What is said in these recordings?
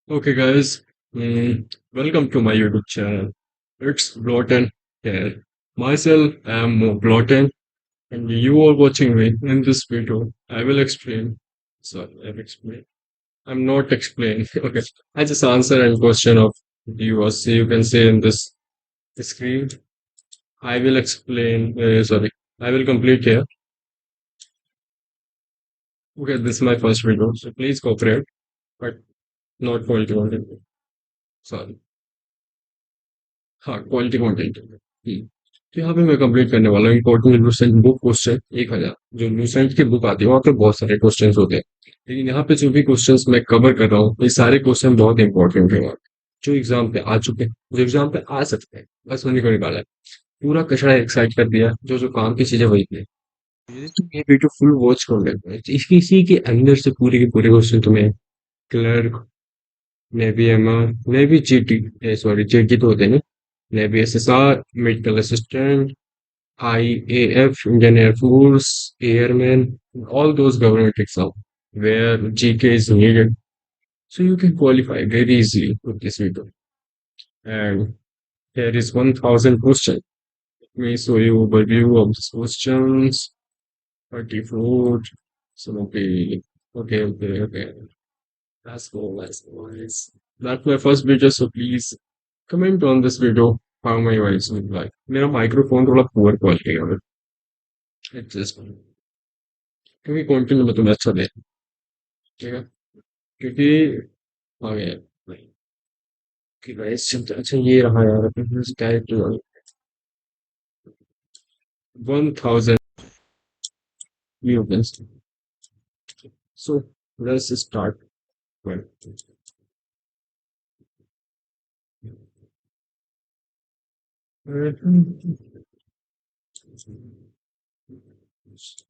Okay, guys, welcome to my YouTube channel. It's Gluten here. Myself, I am Gluten, and you are watching me in this video. I will explain. Sorry, I'll explain. I'm not explaining. Okay, I just answer a question of viewers. You can say in this screen. I will explain. Sorry, I will complete here. Okay, this is my first video, so please cooperate, but not quality content. Sorry. हाँ, quality content तो यहाँ पे मैं complete करने वाला हूँ important Lucent book question 1000 जो Lucent की बुक आती है वहाँ पे बहुत सारे क्वेश्चन होते हैं लेकिन यहाँ पे जो भी क्वेश्चंस मैं कवर कर रहा हूँ ये सारे क्वेश्चन बहुत इंपॉर्टेंट है वहाँ जो एग्जाम पे आ चुके हैं जो एग्जाम पे आ सकते हैं बस उन्हीं को निकाला है पूरा कचरा एक्साइट कर दिया जो जो काम की चीजें वही थी ये वीडियो फुल वॉच कर लेते हैं इसी के अंदर से पूरे के पूरे क्वेश्चन तुम्हें clerk navy MR navy GT sorry GT तो होते हैं Navy SSR, Medical Assistant, IAF, Indian Air Force, Airmen, all those government exams where GK is needed. So you can qualify very easily with this video. And here is 1000 question. Let me show you overview of these questions. 34. So okay. Let's go. That's my first video, so please comment on this video how my voice look like. मेरा microphone थोड़ा poor quality का है adjust क्योंकि content में तुम्हें अच्छा दे ठीक है क्योंकि आगे कि गाइस अच्छा ये रहा यार अपने type 1000 views so let's start well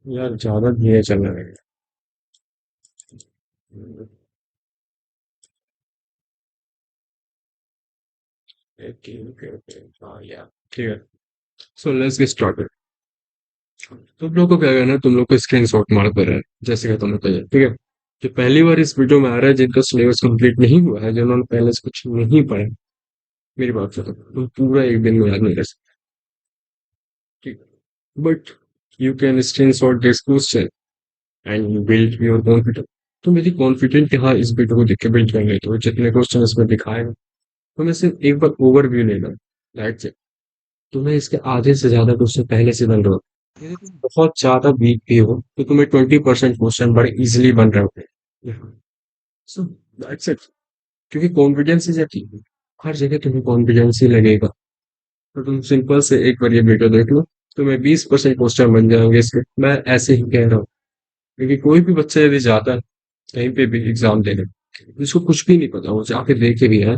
यार ज्यादा धीरे चल रहा है ओके हाँ यार ठीक है सो लेट्स गेट स्टार्टेड तुम लोग को क्या करना है तुम लोग को स्क्रीनशॉट मार कर है जैसे कि तुमने कहा ठीक है जो पहली बार इस वीडियो में आ रहा है जिनका सिलेबस कंप्लीट नहीं हुआ है जिन्होंने पहले से कुछ नहीं पढ़ा मेरी बात सुनो तुम पूरा एक दिन में याद नहीं कर सकते ठीक but you can screenshot this question and build your confidence तो मेरी कॉन्फिडेंट यहाँ इस वीडियो को देख के बिल्ड कर लेते हो जितने क्वेश्चन इसमें दिखाए हैं तो मैं सिर्फ एक बार ओवरव्यू लेना दैट्स इट तुम्हें इसके आधे से ज्यादा क्वेश्चन पहले से बन रहे हो यदि तुम बहुत ज्यादा वीक भी हो तो तुम्हें 20% क्वेश्चन बड़े इजीली बन रहे होते सो दैट्स इट क्योंकि कॉन्फिडेंस इज अ हर जगह तुम्हें कॉन्फिडेंस ही लगेगा तो तुम सिंपल से एक बार ये वीडियो देख लो तुम्हें 20% क्वेश्चन बन जाएंगे इसके मैं ऐसे ही कह रहा हूँ क्योंकि कोई भी बच्चा यदि जाता है कहीं पे भी एग्जाम देने जिसको कुछ भी नहीं पता वो जाके देखे भी है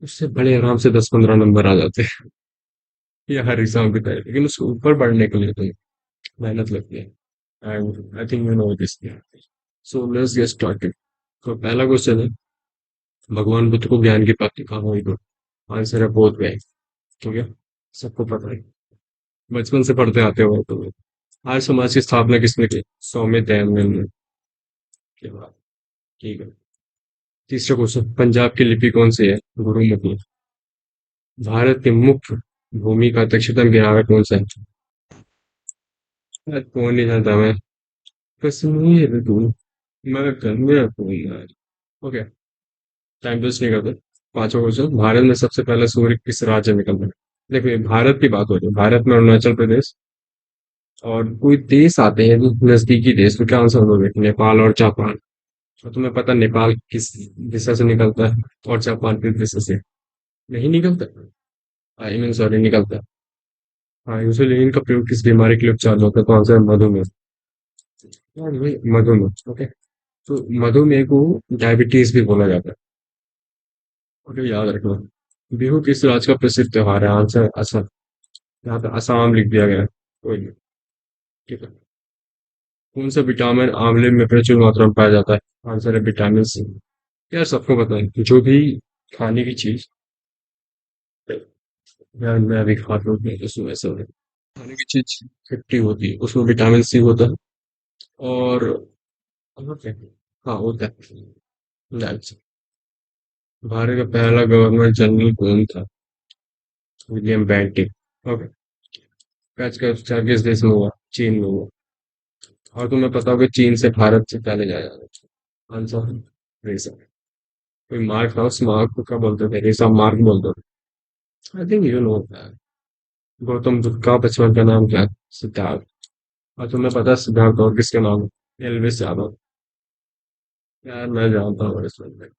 उससे बड़े आराम से 10-15 नंबर आ जाते हैं या हर एग्जाम की तरह लेकिन उसके ऊपर बढ़ने के लिए तो मेहनत लगती है and I think you know this so let's get started तो पहला क्वेश्चन है भगवान बुद्ध को ज्ञान की प्राप्ति कहाँ हुई तो आंसर है बोध गया ठीक है सबको पता है बचपन से पढ़ते आते हो तो आर्य समाज की स्थापना किसने की स्वामी दयानंद ने के बाद ठीक है तीसरा क्वेश्चन पंजाब की लिपि कौन सी है गुरुमुखी भारत के मुख्य भूमि का दक्षिणतम किनारा कौन सा है यार, कौन नहीं जानता मैं कश्मीर तू मैं गंगे हूँ यार ओके टाइम वेस्ट नहीं करते पांचवा क्वेश्चन भारत में सबसे पहले सूर्य किस राज्य में निकलता है देखिए भारत की बात हो रही है भारत में अरुणाचल प्रदेश और कोई देश आते हैं नजदीकी देश तो क्या आंसर होगा नेपाल और जापान तो तुम्हें पता नेपाल किस दिशा से निकलता है और जापान किस दिशा से नहीं निकलता आई मीन सॉरी निकलता है हाँ यूजुअली इनका प्रयोग किस बीमारी के लिए उपचार होता है तो आंसर है मधुमेह यार भाई मधुमेह ओके तो मधुमेह को डायबिटीज भी बोला जाता है ओके याद रखना बिहू किस राज्य का प्रसिद्ध त्योहार है आंसर असम यहाँ पे असम लिख दिया गया है कोई नहीं ठीक है कौन सा विटामिन आंवले में प्रचुर मात्रा में पाया जाता है आंसर है विटामिन सी यार सबको पता है जो भी खाने की चीज यार मैं अभी खा रहा हूँ तो उसमें ऐसा है खाने की चीज खट्टी होती है उसमें विटामिन सी होता है और okay, हाँ होता है That's it. भारत का पहला गवर्नर जनरल कौन था? William Bentinck. ओके। आज का उपचार किस देश में हुआ? चीन में हुआ। और तुम्हें पता होगा चीन से भारत से पहले जाया जाता था। आंसर रेसा। कोई मार्क था, उस मार्क को क्या बोलते थे? रेसा मार्क बोलते थे। I think you know that. Gautam Buddha का बचपन का नाम क्या है? सिद्धार्थ। और तुम्हें पता है सिद्धार्थ और किसके नाम है? एल्विस यादव। यार मैं जानता हूँ इस बारे।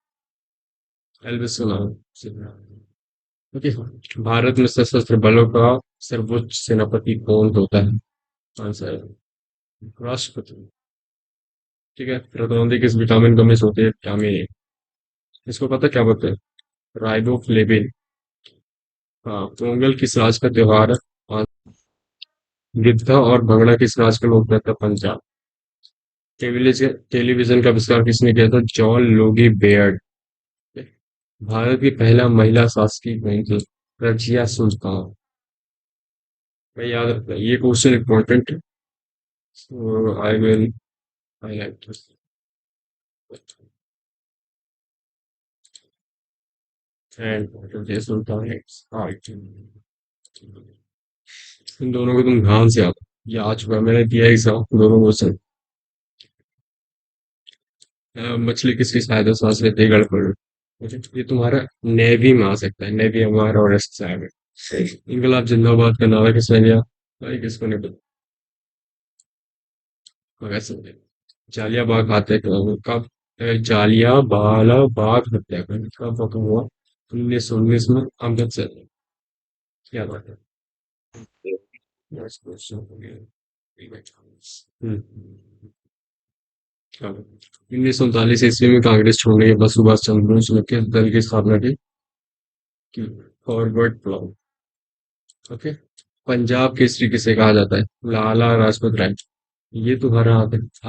एल्विस का नाम सिद्धार्थ। ओके। भारत में सशस्त्र बलों का सर्वोच्च सेनापति कौन होता है? आंसर है राष्ट्रपति। ठीक है। प्रतिद्वंदी किस विटामिन कमी से होती है? Vitamin A. इसको पता क्या बोलते हैं? राइबोफ्लेविन। हाँ। पोंगल किस राज्य का त्योहार है? हाँ, गिद्ध और भंगड़ा किस राज्य का लोक नृत्य है? पंजाब। टेलीविजन टेलीविजन का आविष्कार किसने किया था? John Logie Baird. भारत की पहला महिला शासकी कौन थी? रजिया सुल्तान। भाई याद रखना ये क्वेश्चन इंपॉर्टेंट है। I will highlight this. And Razia Sultan it's right. इन दोनों को तुम ध्यान से आओ। ये आ चुका है, मैंने दिया एग्जाम दोनों क्वेश्चन। मछली किसकी सहायता से सांस लेती है? गड़बड़। मुझे ये तुम्हारा नेवी में आ सकता है। नेवी हमारा और एस है। इनकलाब जिंदाबाद का नारा किसने दिया? भाई किसको नहीं पता। भगत सिंह ने। जालिया बाग हत्याकांड कब? जालिया वाला बाग हत्याकांड कब खत्म हुआ? 1919 में। अमृतसर में। क्या बात है। Next question हो गया। हम्म। 1939 ईस्वी में कांग्रेस छोड़ने के बाद सुभाष चंद्र बोस ने किस दल की स्थापना की? Forward block. Okay. Punjab Kesari किसे कहा जाता है? लाला लाजपत राय। ये तुम्हारा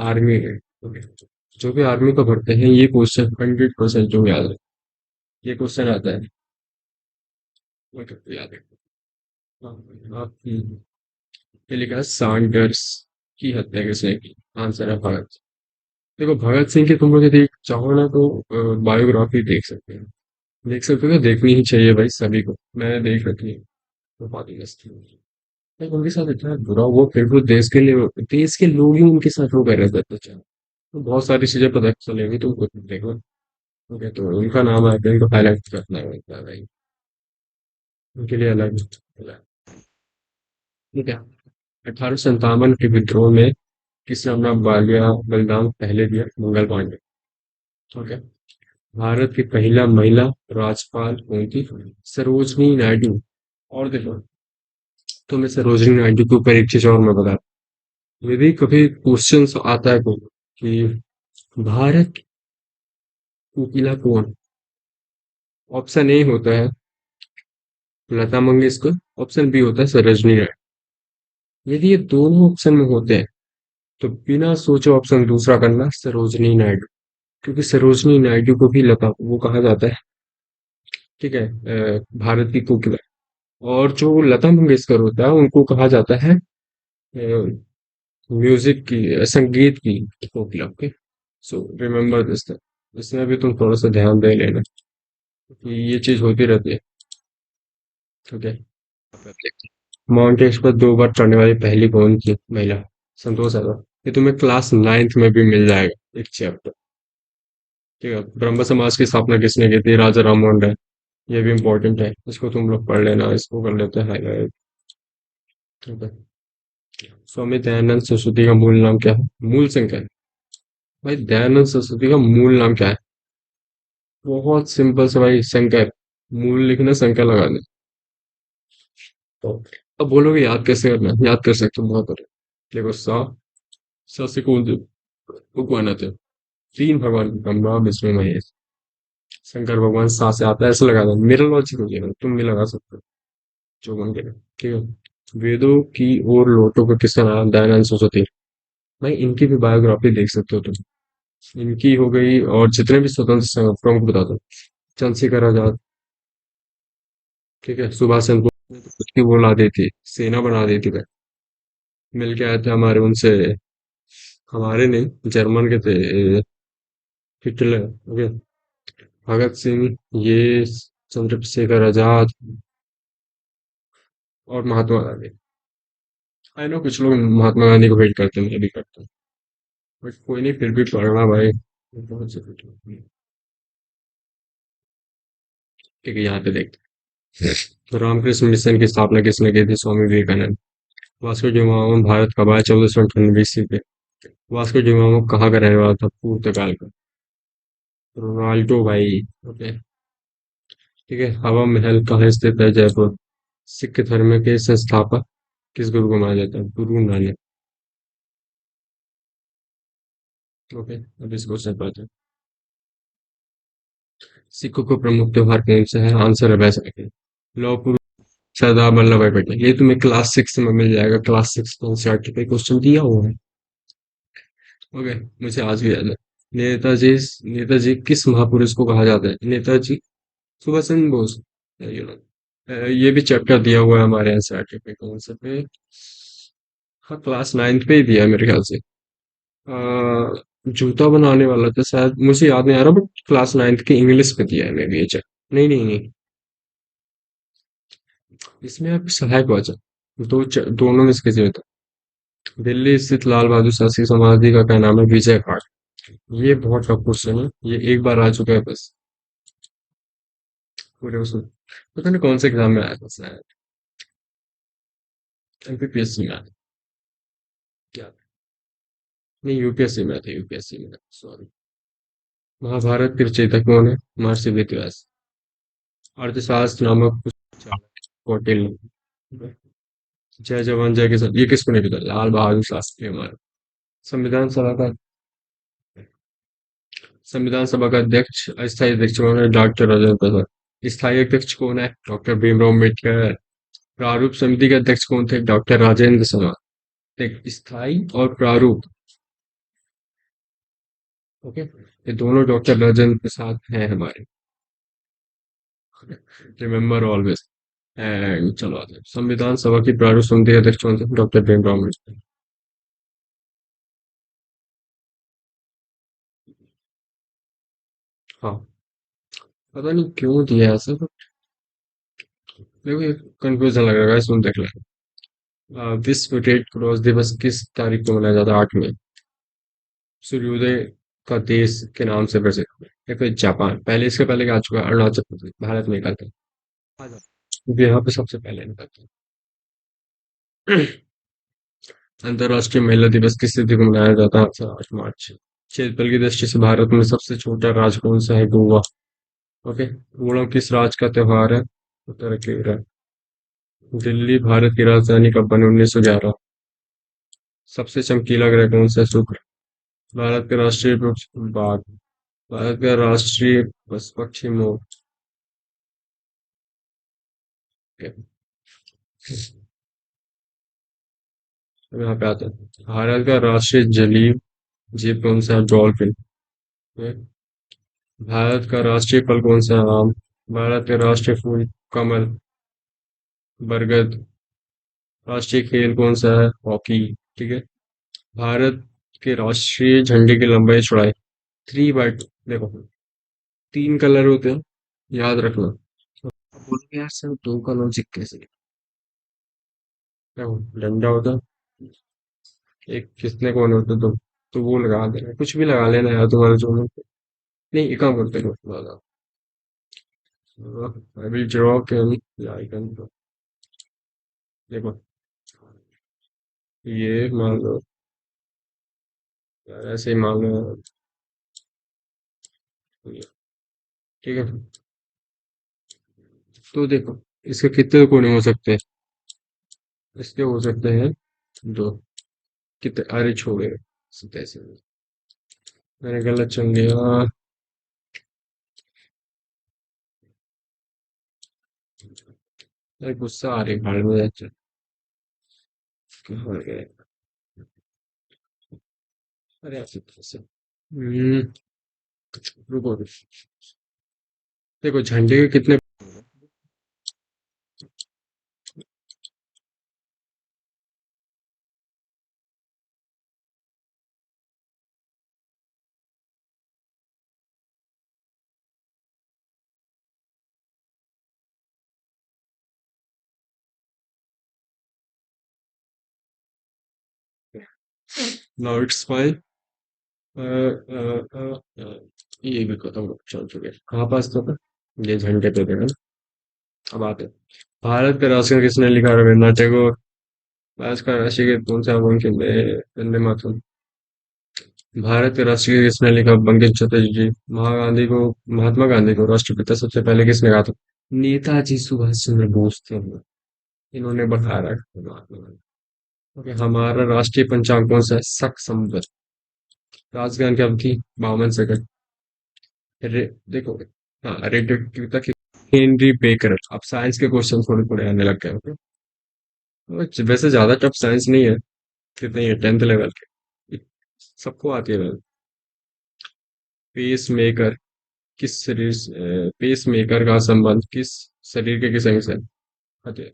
आर्मी है। ओके। जो भी आर्मी को भरते हैं ये क्वेश्चन 100% जो याद है। ये क्वेश्चन आता है। ओके, तो याद है। हाँ, आपकी ये लिखा है सैंडर्स की हत्या किसने की? आंसर है भगत। देखो भगत सिंह की तुम लोग यदि चाहो ना तो बायोग्राफी देख सकते हैं। देख सकते हो, देखनी ही चाहिए भाई सभी को। मैंने देख रखी है। तो बात ही मस्त है। भाई उनके साथ इतना बुरा हुआ फिर भी देश के लोग ही उनके साथ वो कर रहे थे अच्छा। तो बहुत सारी चीजें पता चलेगी तुमको, देखो। ओके, तो उनका नाम है इनको हाईलाइट करना है भाई। उनके लिए अलग अलग। ठीक है। 1857 के विद्रोह में किसने अपना बलिदान पहले दिया? मंगल पांडे। ओके। भारत की पहला महिला राज्यपाल कौन थी? सरोजनी नायडू। और देखो, तुम्हें सरोजनी नायडू के ऊपर एक चीज और मैं बता। यदि कभी क्वेश्चन आता है कोई कि भारत की कोकिला कौन? ऑप्शन ए होता है लता मंगेशकर। ऑप्शन बी होता है सरोजनी नायडू। यदि ये दोनों ऑप्शन में होते हैं तो बिना सोचे ऑप्शन दूसरा करना, सरोजनी नायडू। क्योंकि सरोजनी नायडू को भी लता वो कहा जाता है। ठीक है। भारत की कोकिला। और जो लता मंगेशकर होता है उनको कहा जाता है म्यूजिक की, संगीत की कोकिला। Okay. So remember this thing. इसमें भी तुम थोड़ा सा ध्यान दे लेना कि ये चीज होती रहती है। ओके। माउंट एवरेस्ट पर 2 बार चढ़ने वाली पहली कौन थी महिला? संतोष यादव। ये तुम्हें क्लास 9th में भी मिल जाएगा एक चैप्टर। ठीक है। ब्रह्म समाज की स्थापना किसने की थी? राजा राम मोहन राय। ये भी इम्पोर्टेंट है, इसको तुम लोग पढ़ लेना, इसको कर लेते हैं हाईलाइट। ठीक है। स्वामी दयानंद सरस्वती का मूल नाम क्या है? मूल संख्या है। भाई दयानंद सरस्वती का मूल नाम क्या है? बहुत सिंपल से भाई, शंकर। मूल लिखना, संख्या लगा दे। तो अब बोलोगे याद कैसे करना है? याद कर सकते हो बहुत बड़े। देखो सा से कौन थे भगवान आते हैं? 3 भगवान, ब्रह्मा विष्णु महेश। शंकर भगवान सा से आता है, ऐसे लगा दो। मेरा लॉजिक हो गया, तुम भी लगा सकते हो जो मन करे। ठीक है। वेदों की ओर लौटो का किसका नाम? दयानंद सरस्वती। भाई इनकी भी बायोग्राफी देख सकते हो तुम। इनकी हो गई, और जितने भी स्वतंत्र प्रमुख बता दो। चंद्रशेखर आजाद। ठीक है। सुभाष चंद्र बोस ने तो खुद की वो ला दी थी, सेना बना दी थी भाई। मिल के आए थे हमारे उनसे। हमारे नहीं, जर्मन के थे। हिटलर। ओके। भगत सिंह, ये चंद्रशेखर आजाद और महात्मा गांधी। आई नो कुछ लोग महात्मा गांधी को वेट करते हैं, मैं भी करता हूँ, बट कोई नहीं, फिर भी पढ़ना भाई बहुत जरूरी है। ठीक है, यहाँ पे देखते हैं। रामकृष्ण मिशन की स्थापना किसने की थी? Swami Vivekananda. Vasco da Gama Bharat कब आया? 1498 ईस्वी पे। वास्को डी गामा कहाँ का रहने वाला था? पुर्तगाल का। रोनाल्डो भाई। ओके। ठीक है, हवा महल कहाँ स्थित है? जयपुर। सिख धर्म के संस्थापक किस गुरु को माना जाता है? गुरु नानक। ओके, अब इस क्वेश्चन पर आते हैं। सिखों का प्रमुख त्योहार कौन सा है? आंसर है बैसाखी। लौह पुरुष सरदार वल्लभ भाई पटेल। ये तुम्हें क्लास 6 में मिल जाएगा, क्लास 6 में एनसीईआरटी पे क्वेश्चन दिया हुआ है। ओके, मुझे आज भी याद है। नेताजी नेताजी किस महापुरुष को कहा जाता है? नेताजी सुभाष चंद्र बोस। you know, ये भी चैप्टर दिया हुआ है हमारे एनसीईआरटी पे, कौन से पे? हाँ, क्लास 9 पे ही दिया है मेरे ख्याल से। जूता बनाने वाला था शायद, मुझे याद नहीं आ रहा, बट क्लास 9 के इंग्लिश में दिया है मे बी ये चैप्टर। नहीं नहीं नहीं, इसमें आप सहायक वाचक दोनों में से किसी में था। दिल्ली स्थित लाल बहादुर शास्त्री समाधि का क्या नाम है? विजय घाट। ये बहुत टफ क्वेश्चन है, ये एक बार आ चुका है बस, पूरे उसमें पता नहीं कौन से एग्जाम में आया था शायद, एमपीपीएससी में आया था क्या? नहीं, यूपीएससी में आया था, यूपीएससी में, सॉरी। महाभारत के रचयिता कौन है? महर्षि वेदव्यास। अर्थशास्त्र नामक पुस्तक कौटिल्य ने। जय जवान जय किसान, ये किसको नहीं पता? लाल बहादुर शास्त्री हमारे। संविधान सभा का संविधान सभा का अध्यक्ष, अस्थायी अध्यक्ष कौन है? डॉक्टर राजेंद्र प्रसाद। स्थायी अध्यक्ष कौन है? डॉक्टर भीमराव अम्बेडकर। प्रारूप समिति के अध्यक्ष कौन थे? डॉक्टर राजेंद्र प्रसाद। देख, स्थायी और प्रारूप, ओके, ये दोनों डॉक्टर राजेंद्र प्रसाद हैं हमारे। Remember always. एंड चलो आते हैं। संविधान सभा की प्रारूप समिति के अध्यक्ष कौन थे? डॉक्टर भीमराव अम्बेडकर। हाँ, पता नहीं क्यों दिया ऐसा, but मेरे को कंफ्यूजन लग रहा है, सुन देख ले। विश्व रेड क्रॉस दिवस किस तारीख को मनाया जाता है? 8 मई। सूर्योदय का देश के नाम से प्रसिद्ध है? या फिर जापान। पहले, इसके पहले क्या आ चुका है? अरुणाचल प्रदेश। भारत में करते हैं, आ जाओ, क्योंकि यहाँ पे सबसे पहले निकलते हैं। अंतर्राष्ट्रीय महिला दिवस किस तिथि को मनाया जाता है? 8 मार्च। क्षेत्रफल की दृष्टि से भारत में सबसे छोटा राज्य कौन सा है? गोवा। ओके। ओणम किस राज्य का त्योहार है? उत्तर केरल। दिल्ली भारत की राजधानी कब बनी? 1911। सबसे चमकीला ग्रह कौन सा है? शुक्र। भारत का राष्ट्रीय पक्ष बाघ। भारत का राष्ट्रीय पक्षी मोर। अब यहाँ पे आते हैं। भारत का राष्ट्रीय जलीय जीव कौन सा है? डॉल्फिन। भारत का राष्ट्रीय फल कौन सा है? आम। भारत का राष्ट्रीय फूल कमल, बरगद। राष्ट्रीय खेल कौन सा है? हॉकी। ठीक है। भारत के राष्ट्रीय झंडे की लंबाई चौड़ाई। 3 बाय, देखो, 3 कलर होते हैं, याद रखना। अब बोलोगे यार सर, 2 का लॉजिक कैसे? देखो, डंडा होता है, एक कितने कोने होते हैं? तो वो लगा देना, कुछ भी लगा लेना यार, तुम्हारे जो में। नहीं, एक काम करते हो, I will draw can icon. देखो, ये मान लो, ऐसे ही मान लो, ठीक है। तो देखो, इसके कितने कोने हो सकते हैं? इसके हो सकते हैं 2। कितने? अरे छोड़े, सीधे ऐसे मैंने गलत चुन लिया। अरे गुस्सा आ रही भाड़ में जाए, कहाँ गए? अरे ऐसे कैसे? हम्म, रुको। देखो, झंडे के कितने नाउ इट्स फाइन। ये भी खत्म चल चुके हैं। कहाँ पास था? ये झंडे पे थे ना। अब आते हैं। भारत का राष्ट्र किसने लिखा? रविन्द्रनाथ टैगोर। आज का राष्ट्रीय गीत कौन सा? बंकिम वंदे मातरम। भारत के राष्ट्रीय गीत किसने लिखा? बंकिम चटर्जी जी। महात्मा गांधी को राष्ट्रपिता सबसे पहले किसने कहा था? नेताजी सुभाष चंद्र बोस थे। इन्होंने बताया रखा महात्मा गांधी। ओके, हमारा राष्ट्रीय पंचांग कौन सा है? शक संवत। राजगान की अवधि 52 सेकंड। देखो। हाँ, रेडियोएक्टिविटी की। Henry baker. अब साइंस के क्वेश्चन थोड़े थोड़े आने लग गए। वैसे ज्यादा टफ साइंस नहीं है। कितने ही 10th लेवल के। सबको आती है। पेस मेकर किस शरीर पेस मेकर का संबंध किस शरीर के किस अंग से है? अच्छा,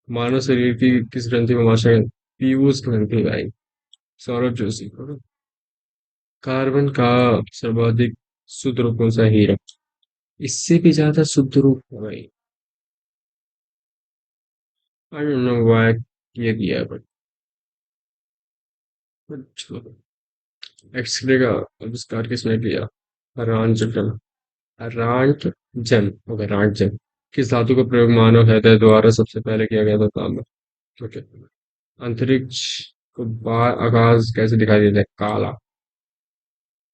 मानव शरीर की किस ग्रंथि में माशा है? पीयूष ग्रंथि भाई। सौरभ जोशी। कार्बन का सर्वाधिक शुद्ध रूप कौन सा है? हीरा। इससे भी ज्यादा शुद्ध रूप है भाई। आई डोंट नो व्हाई ये दिया है बट एक्सरे का आविष्कार किसने किया? रांचटन। रांटजन। ओके, रांटजन। किस धातु का प्रयोग मानव हृदय द्वारा सबसे पहले किया गया था? तांबा। ओके। अंतरिक्ष को बाहर आकाश कैसे दिखाई देता है? काला।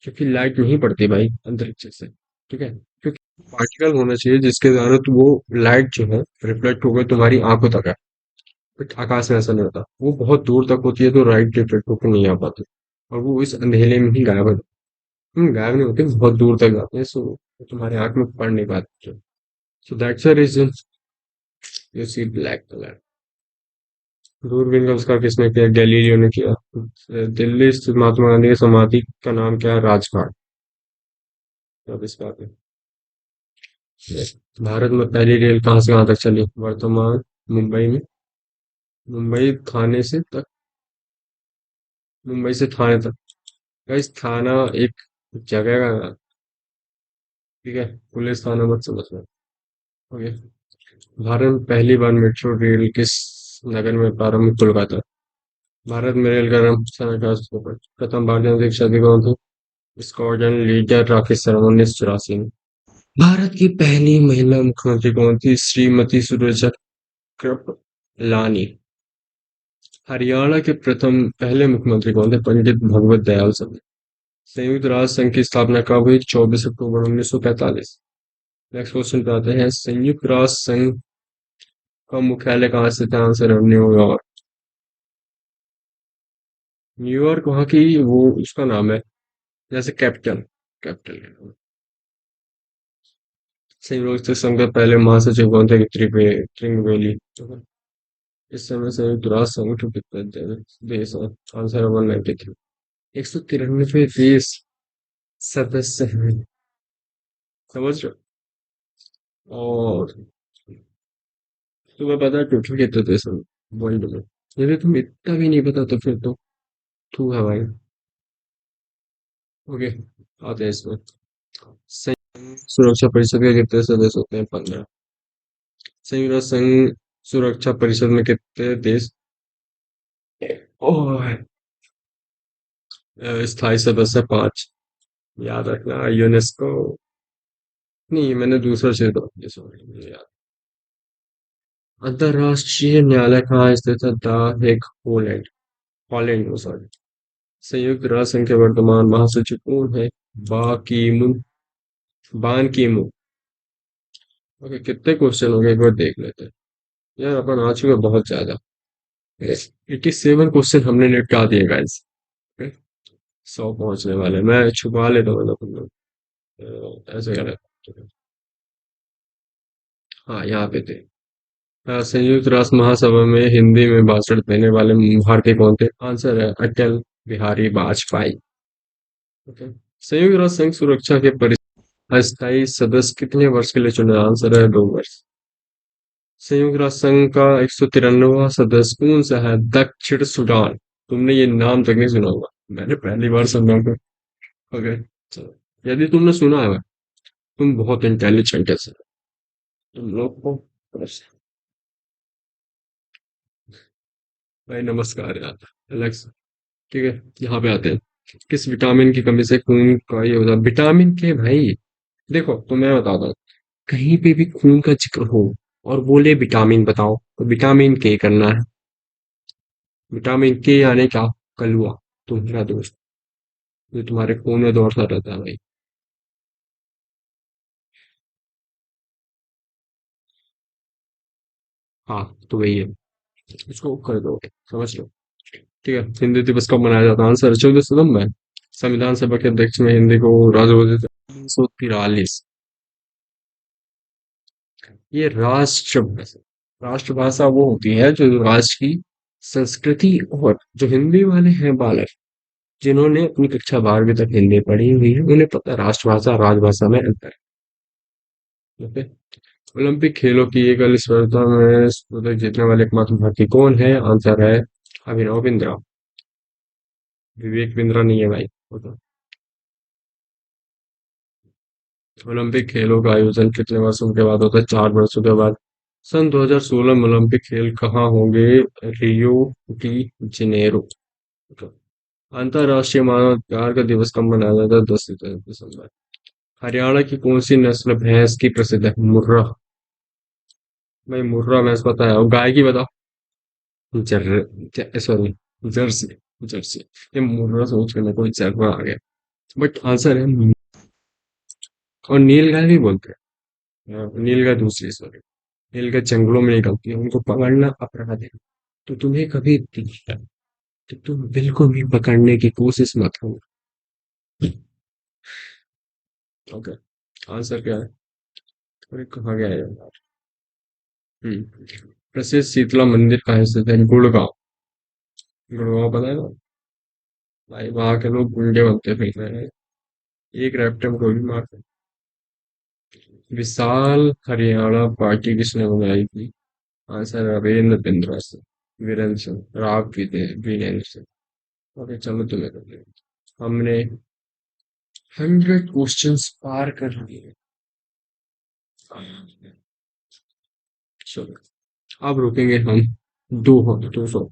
क्योंकि लाइट नहीं पड़ती भाई अंतरिक्ष से। ठीक है, क्योंकि पार्टिकल होना चाहिए जिसके द्वारा तो वो लाइट जो है रिफ्लेक्ट होकर तुम्हारी आंखों तक है। बट आकाश में ऐसा नहीं होता, वो बहुत दूर तक होती है तो राइट रिफ्लेक्ट होकर नहीं आ पाती। और वो इस अंधेरे में ही गायब हो गायब नहीं होते, बहुत दूर तक जाते हैं, सो तुम्हारे आंख में पड़ नहीं पाते। So that's the reason you see black colour. दूरबीन का आविष्कार किसने किया? गैलीलियो ने किया। दिल्ली स्थित महात्मा गांधी की समाधि का नाम क्या है? राजघाट। अब इस बात में भारत में पहली रेल कहाँ से कहाँ तक चली? वर्तमान मुंबई में। मुंबई थाने से तक। मुंबई से थाने तक। गाइस, थाना एक जगह का नाम। ठीक है, पुलिस थाना मत समझना। ओके। भारत में पहली बार मेट्रो रेल किस नगर में प्रारंभ? कोलकाता। भारत में रेल का नाम सन 1800 प्रथम भारतीय अंतरिक्ष यात्री कौन थे? स्कॉटलैंड लीडर राकेश शर्मा 1984 में। भारत की पहली महिला मुख्यमंत्री कौन थी? श्रीमती सुरजा कृपलानी। हरियाणा के प्रथम पहले मुख्यमंत्री कौन थे? पंडित भगवत दयाल सिंह। संयुक्त राष्ट्र संघ की स्थापना कब हुई? 24 अक्टूबर 1945। नेक्स्ट क्वेश्चन पे आते हैं। संयुक्त राष्ट्र संघ का मुख्यालय कहाँ स्थित है? आंसर है न्यूयॉर्क। न्यूयॉर्क वहाँ की वो उसका नाम है, जैसे कैपिटल। कैपिटल। संयुक्त राष्ट्र संघ के पहले महासचिव कौन थे? त्रिंगवेली। इस समय संयुक्त राष्ट्र संघ के कितने देश हैं? आंसर है 193। 193 देश सदस्य हैं। समझ रहे हो? और तुम्हें पता है टोटल कितने देश हैं वर्ल्ड में? यदि तुम्हें इतना भी नहीं पता तो फिर तो तू है भाई। ओके, आते हैं इसमें। संयुक्त सुरक्षा परिषद के कितने सदस्य होते हैं? 15। संयुक्त राष्ट्र संघ सुरक्षा परिषद में कितने देश और स्थायी सदस्य? 5। याद रखना, यूनेस्को। नहीं, मैंने दूसरा चीज बता दिया, सॉरी, मुझे याद। अंतरराष्ट्रीय न्यायालय कहाँ स्थित है? The Hague, Poland. Holland, sorry. संयुक्त राष्ट्र संघ के वर्तमान महासचिव कौन है? बाकीमुन बान की मून। ओके, कितने क्वेश्चन हो गए एक बार देख लेते हैं। यार अपन आ चुके हैं बहुत ज्यादा। 87 क्वेश्चन हमने निपटा दिए गाइस। 100 पहुंचने वाले, मैं छुपा लेता हूँ तुम लोग। ऐसे कर। हाँ, यहाँ पे थे। संयुक्त राष्ट्र महासभा में हिंदी में भाषण देने वाले भारतीय कौन थे? आंसर है अटल बिहारी वाजपेयी। ओके। संयुक्त राष्ट्र संघ सुरक्षा के अस्थायी सदस्य कितने वर्ष के लिए चुने? आंसर है 2 वर्ष। संयुक्त राष्ट्र संघ का 193वां सदस्य कौन सा है? दक्षिण सूडान। तुमने ये नाम तक नहीं सुना होगा, मैंने पहली बार सुना होगा। ओके, चलो। यदि तुमने सुना है, तुम बहुत इंटेलिजेंट है सर। तुम लोग को भाई नमस्कार यार। ठीक है, यहाँ पे आते हैं। किस विटामिन की कमी से खून का ये होता है? विटामिन के भाई, देखो तो मैं बताता हूँ। कहीं पे भी खून का जिक्र हो और बोले विटामिन बताओ, तो विटामिन के करना है। विटामिन के यानी क्या? कलुआ, तुम्हारा दोस्त, जो तुम्हारे खून में दौड़ता रहता है भाई। हाँ, तो वही है। इसको कर दो, समझ लो। ठीक है, हिंदी दिवस कब मनाया जाता है? आंसर 14 सितंबर। संविधान सभा के अध्यक्ष में हिंदी को राष्ट्रपति 1943। ये राष्ट्रभाषा, राष्ट्रभाषा वो होती है जो राष्ट्र की संस्कृति, और जो हिंदी वाले हैं बालक, जिन्होंने अपनी कक्षा 12वीं तक हिंदी पढ़ी हुई है, उन्हें पता है राष्ट्रभाषा और राजभाषा में अंतर है। ओके। ओलंपिक खेलों की एकल स्पर्धा में पदक जीतने वाले एकमात्र भारतीय कौन है? आंसर है अभिनव बिंद्रा। विवेक बिंद्रा नहीं है भाई वो तो। ओलंपिक खेलों का आयोजन कितने वर्षों के बाद होता है? 4 वर्षों के बाद। सन 2016 में ओलंपिक खेल कहाँ होंगे? Rio de Janeiro. अंतरराष्ट्रीय मानवाधिकार का दिवस कब मनाया जाता है? 10 दिसंबर। हरियाणा की कौन सी नस्ल भैंस की प्रसिद्ध है? मुर्रा। भाई मुर्रा भैंस पता है, और गाय की बताओ। Sorry, Jersey. जर्सी। ये मुर्रा सोच के मेरे को जर्रा आ गया, बट आंसर है और नील गाय भी बोलते हैं। नील गाय दूसरी, सॉरी। नील गाय जंगलों में निकलती है, उनको पकड़ना अपराध है। तो तुम्हें कभी दिखता है तो तुम बिल्कुल भी पकड़ने की कोशिश मत करो। ओके, आंसर क्या है? अरे कहाँ गया है यार? हम्म प्रसिद्ध शीतला मंदिर कहाँ स्थित है? गुड़गांव। गुड़गांव पता है ना भाई, वहां के लोग गुंडे बनते फिरते हैं। एक रैप्टम को भी मारते हैं। विशाल हरियाणा पार्टी किसने बनाई थी? आंसर रविंद्र बिंद्रा से, वीरेंद्र से, राव वीरेंद्र से। ओके चलो, तुम्हें कर लिया। हमने 100 क्वेश्चंस पार कर लिए। चलो, अब रुकेंगे हम 200।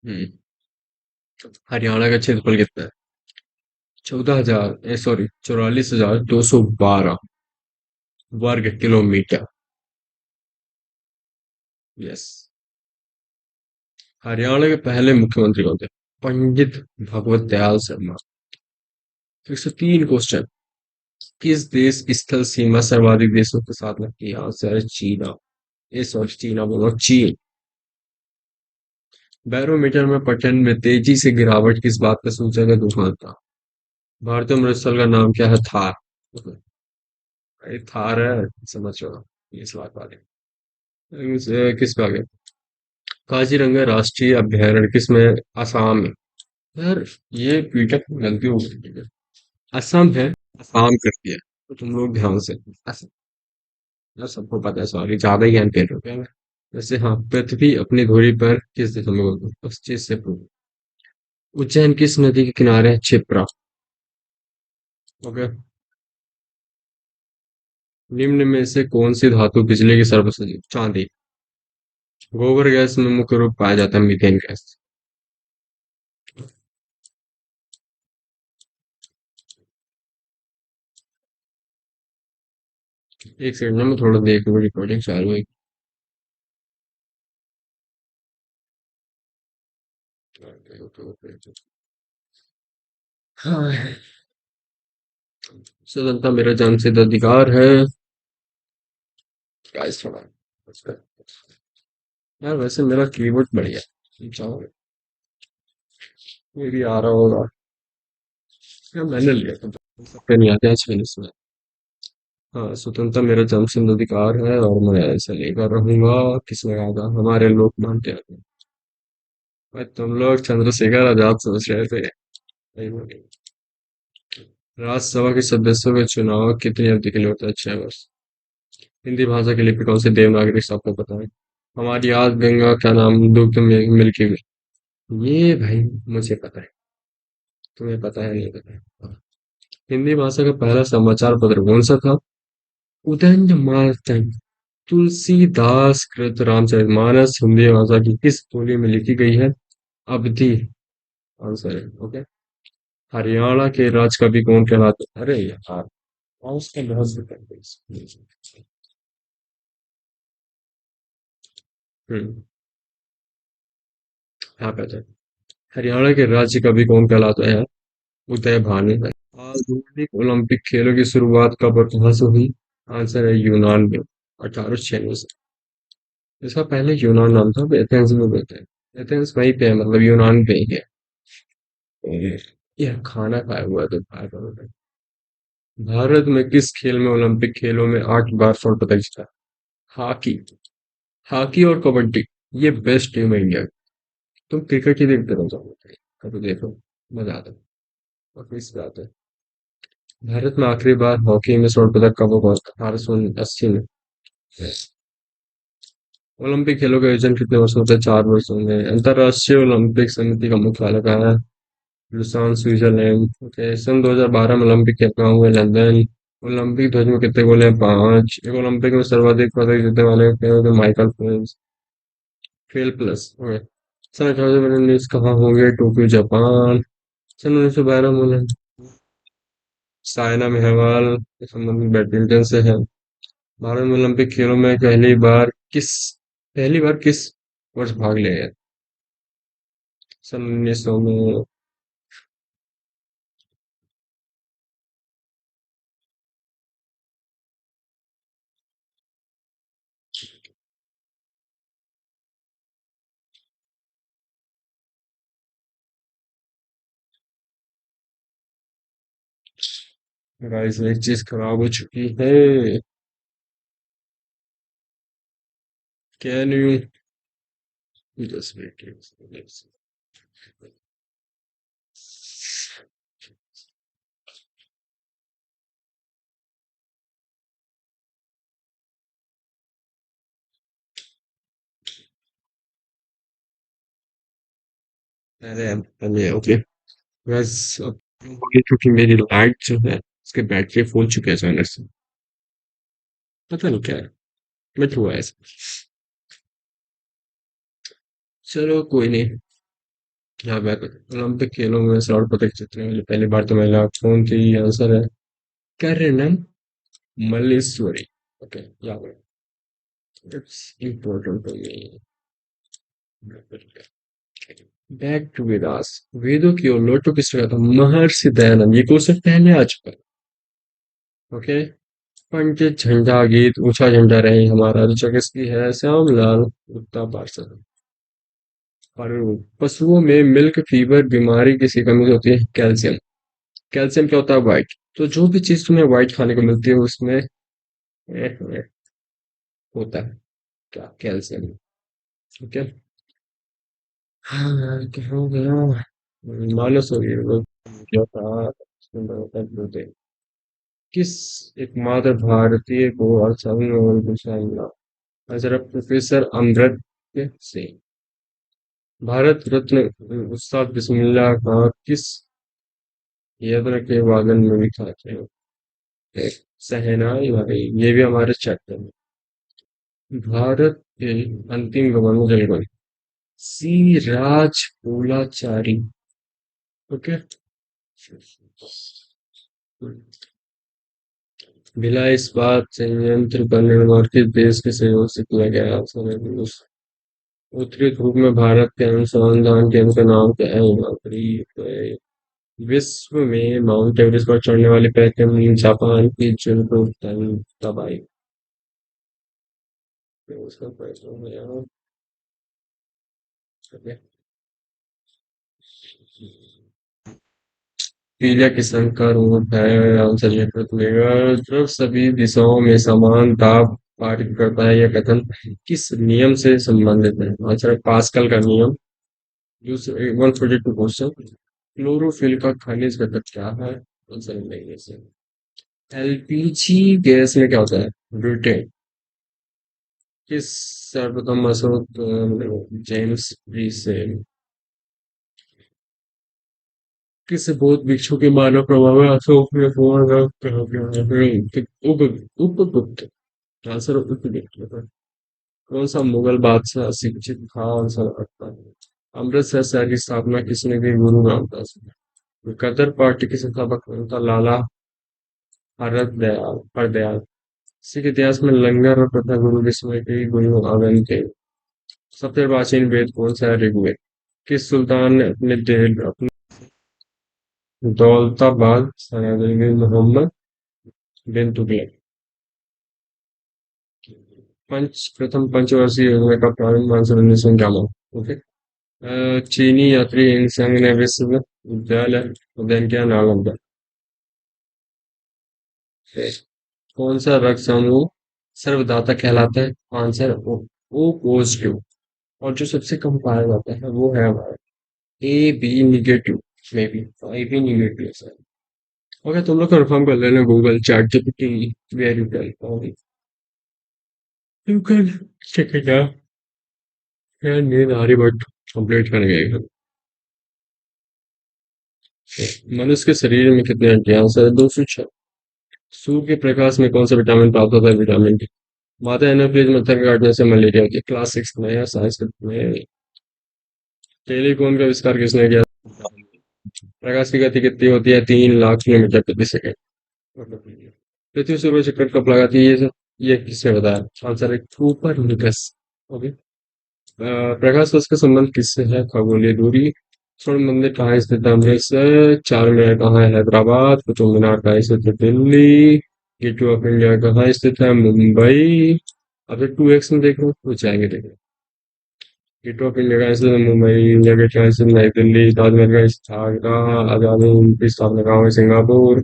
हम्म हरियाणा का क्षेत्रफल कितना है? 14,000, सॉरी, 44,212 वर्ग किलोमीटर। यस। हरियाणा के पहले मुख्यमंत्री कौन थे? पंडित भगवत दयाल शर्मा। 103 क्वेश्चन। किस देश स्थल सीमा सर्वाधिक देशों के साथ लगती है? आंसर है चीना। ये सॉरी, चीना बोलो, चीन। बैरोमीटर में पठन में तेजी से गिरावट किस बात का सूचक है? तूफान था। भारतीय मृस्थल का नाम क्या है? थार। ये थार है, समझ लो। इस बात वाले किस पे आ गए? काजीरंगा राष्ट्रीय अभयारण्य किस में? असम में। यार, ये बीटेक में गलती हो गई है। असम है, असम कर दिया। तो तुम लोग ध्यान से। असम, यार सबको पता है, सॉरी ज्यादा ही ज्ञान दे रहे हो क्या मैं? वैसे हाँ, पृथ्वी अपनी धुरी पर किस दिशा में घूमती है? उस चीज से पूछ। उज्जैन किस नदी के किनारे है? क्षिप्रा। ओके। निम्न में से कौन सी धातु बिजली की सर्वश्रेष्ठ? चांदी। गोबर गैस में मुख्य रूप पाया जाता है मीथेन गैस। एक सेकंड में मैं थोड़ा देख लूँ, रिकॉर्डिंग चालू है। हाँ, स्वतंत्रता मेरा जन्मसिद्ध अधिकार है। गाइस थोड़ा यार, वैसे मेरा कीबोर्ड बढ़िया है, जाओ। ये भी आ रहा होगा। यार मैंने लिया था, सबके नहीं आते हैं 6 में। हाँ, स्वतंत्रता मेरा जन्मसिद्ध अधिकार है और मैं ऐसे लेकर रहूंगा। किसने कहा था? हमारे लोग मानते हैं। भाई तुम लोग चंद्रशेखर आजाद सोच रहे थे। नहीं, वो नहीं। राज्यसभा के सदस्यों का चुनाव कितनी अवधि के लिए होता है? 6 वर्ष। हिंदी भाषा के लिपि कौन से देवनागरी से आपको पता है? हमारी याद गंगा क्या नाम? दुग्ध मिल्की वे। ये भाई मुझे पता है। तुम्हें पता है नहीं पता? हिंदी भाषा का पहला समाचार पत्र कौन सा था? उदयन मार्तंड। तुलसीदास कृत रामचरितमानस हिंदी भाषा की किस बोली में लिखी गई है? अवधि आंसर है। ओके। हरियाणा के राज कवि कौन कहलाते हैं? अरे यार, उसका बहुत से करते हैं। हम्म। हाँ पता है। हरियाणा के राज्य कवि कौन कहलाते हैं? उदय भानु है। आधुनिक ओलंपिक खेलों की शुरुआत कब और कहाँ से हुई? आंसर है यूनान में, 1896 से। इसका पहले यूनान नाम था, अब एथेंस में बोलते हैं। एथेंस वहीं पे है, मतलब यूनान पे ही है। ये खाना खाया हुआ तो खाया करो। भारत में किस खेल में ओलंपिक खेलों में 8 बार स्वर्ण पदक जीता? हॉकी। हॉकी और कबड्डी, ये बेस्ट टीम है इंडिया की। तुम क्रिकेट ही देखते रहो जाओ, कभी देखो, मजा आता है। और इस बात है, भारत में आखिरी बार हॉकी में स्वर्ण पदक कब हुआ था? 1880 में। ओलंपिक खेलों का आयोजन कितने वर्षों से? 4 वर्षों में। अंतरराष्ट्रीय ओलंपिक समिति का मुख्यालय कहाँ है? Lausanne, Switzerland. ओके। सन 2012 में ओलंपिक खेल कहाँ हुए? लंदन। ओलंपिक ध्वज में कितने गोले हैं? 5। एक ओलंपिक में सर्वाधिक पदक जीतने वाले क्या होते हैं? Michael Phelps. फेल्प्लस। ओके। सन 1819 कहाँ होंगे? Tokyo, Japan. सन 1912 में साइना नेहवाल के संबंधित बैडमिंटन से है। भारत में ओलंपिक खेलों में पहली बार किस वर्ष भाग लिया? सन 1900 में। गाइस एक चीज खराब हो चुकी है। Can you just wait? अरे पहले ओके। बस अब क्योंकि मेरी लाइट जो है उसके बैटरी फूल चुके हैं अचानक से। पता नहीं क्या है, बट हुआ ऐसा। चलो कोई नहीं। यहाँ बैक ओलंपिक खेलों में स्वर्ण पदक जीतने वाली पहली बार तो महिला कौन थी? आंसर है करण मल्लेश्वरी। ओके, याद है। It's important to me. Back to Vedas. वेदों की ओर लौटो किसने कहा था? महर्षि दयानंद। ये क्वेश्चन पहले आ चुका है। ओके। पंडित झंडा गीत ऊंचा झंडा रहे हमारा ऋचा किसकी है? श्यामलाल गुप्ता पार्षद। और पशुओं में मिल्क फीवर बीमारी किसी कमी से होती है? कैल्शियम। कैल्शियम क्या होता है? व्हाइट। तो जो भी चीज तुम्हें व्हाइट खाने को मिलती है उसमें होता है क्या? कैल्शियम। ठीक है। हाँ क्या हो गया? मानस हो गई लोग। क्या था? प्रोटीन। किस एकमात्र भारतीय को अर्थशास्त्र में नोबेल पुरस्कार मिला? हजरत प्रोफेसर अमर्त्य सिंह। भारत रत्न उस्ताद बिस्मिल्लाह खां किस यंत्र के वादन में विख्यात है? शहनाई भाई, ये भी हमारे चैप्टर में। भारत के अंतिम गवर्नर जनरल सी राजगोलाचारी। ओके। भिलाई इस्पात संयंत्र का निर्माण किस देश के सहयोग से किया गया? आंसर है रूस। उत्तरी ध्रुव में भारत के अनुसंधान केंद्र का नाम क्या है? हिमालय। विश्व में माउंट एवरेस्ट पर चढ़ने वाली पहली जापान की जुनहो तबाई। उसका प्रश्न हो गया। पीलिया किस्म का रूप है? आंसर ये मिलेगा। जो सभी दिशाओं में समान दाब पारित करता है, यह कथन किस नियम से संबंधित है? आंसर है पास्कल का नियम। दूसरे 142 क्वेश्चन। क्लोरोफिल का खनिज घटक क्या है? आंसर है मैग्नीशियम। एलपीजी गैस में क्या होता है? ब्यूटेन। किस सर्वप्रथम जेम्स ब्रिस से किस बौद्ध भिक्षु के मानव प्रभाव है उपगुप्त। आंसर उपगुप्त। कौन सा मुगल बादशाह शिक्षित था? आंसर अकबर। अमृतसर शहर की स्थापना किसने की? गुरु रामदास ने। गदर पार्टी के संस्थापक कौन था? लाला हरदयाल। सिख इतिहास में लंगर और प्रथा गुरु किसमें की? गुरु आनंद थे। सबसे प्राचीन वेद कौन सा है? ऋग्वेद। किस सुल्तान ने अपने दौलताबाद सराय मोहम्मद बिन तुगलक। प्रथम पंचवर्षीय योजना का प्रारंभ मानसून 1951। ओके। चीनी यात्री हिंद संघ ने विश्वविद्यालय उद्यान किया नालंदा। कौन सा रक्त समूह सर्वदाता कहलाता है? Answer O positive. और जो सबसे कम पाया जाता है वो है हमारा A B negative. May be A B negative sir. Okay, तुम लोग कंफर्म कर लेना Google ChatGPT where you can check it out. यार नींद आ रही बट कंप्लीट करने गए। मनुष्य के शरीर में कितने हड्डियां हैं? आंसर है 206। सूर्य के प्रकाश में कौन सा विटामिन प्राप्त होता है? Vitamin D. मादा एनोफ्लीज मच्छर काटने से मलेरिया होती है। क्लास 6 में या साइंस में। टेलीफोन का आविष्कार किसने किया? प्रकाश की गति कितनी होती है? 3 लाख किलोमीटर प्रति सेकंड। पृथ्वी सूर्य से कट कब लगाती है? ये किसने बताया? आंसर है कोपरनिकस। ओके। प्रकाश वर्ष का संबंध किससे है? खगोलीय दूरी। स्वर्ण मंदिर कहाँ स्थित है? अमृतसर। चार मीनार कहाँ है? हैदराबाद। कुतुब मीनार कहाँ स्थित है? दिल्ली। गेटवे ऑफ इंडिया कहाँ स्थित है? मुंबई। अगर 2x में देखो तो जाएंगे देखो। गेटवे ऑफ इंडिया कहाँ स्थित है? मुंबई। इंडिया गेट कहाँ स्थित है? नई दिल्ली। ताजमहल कहाँ स्थित है? आगरा। आजादी की स्थापना कहाँ हुई? सिंगापुर।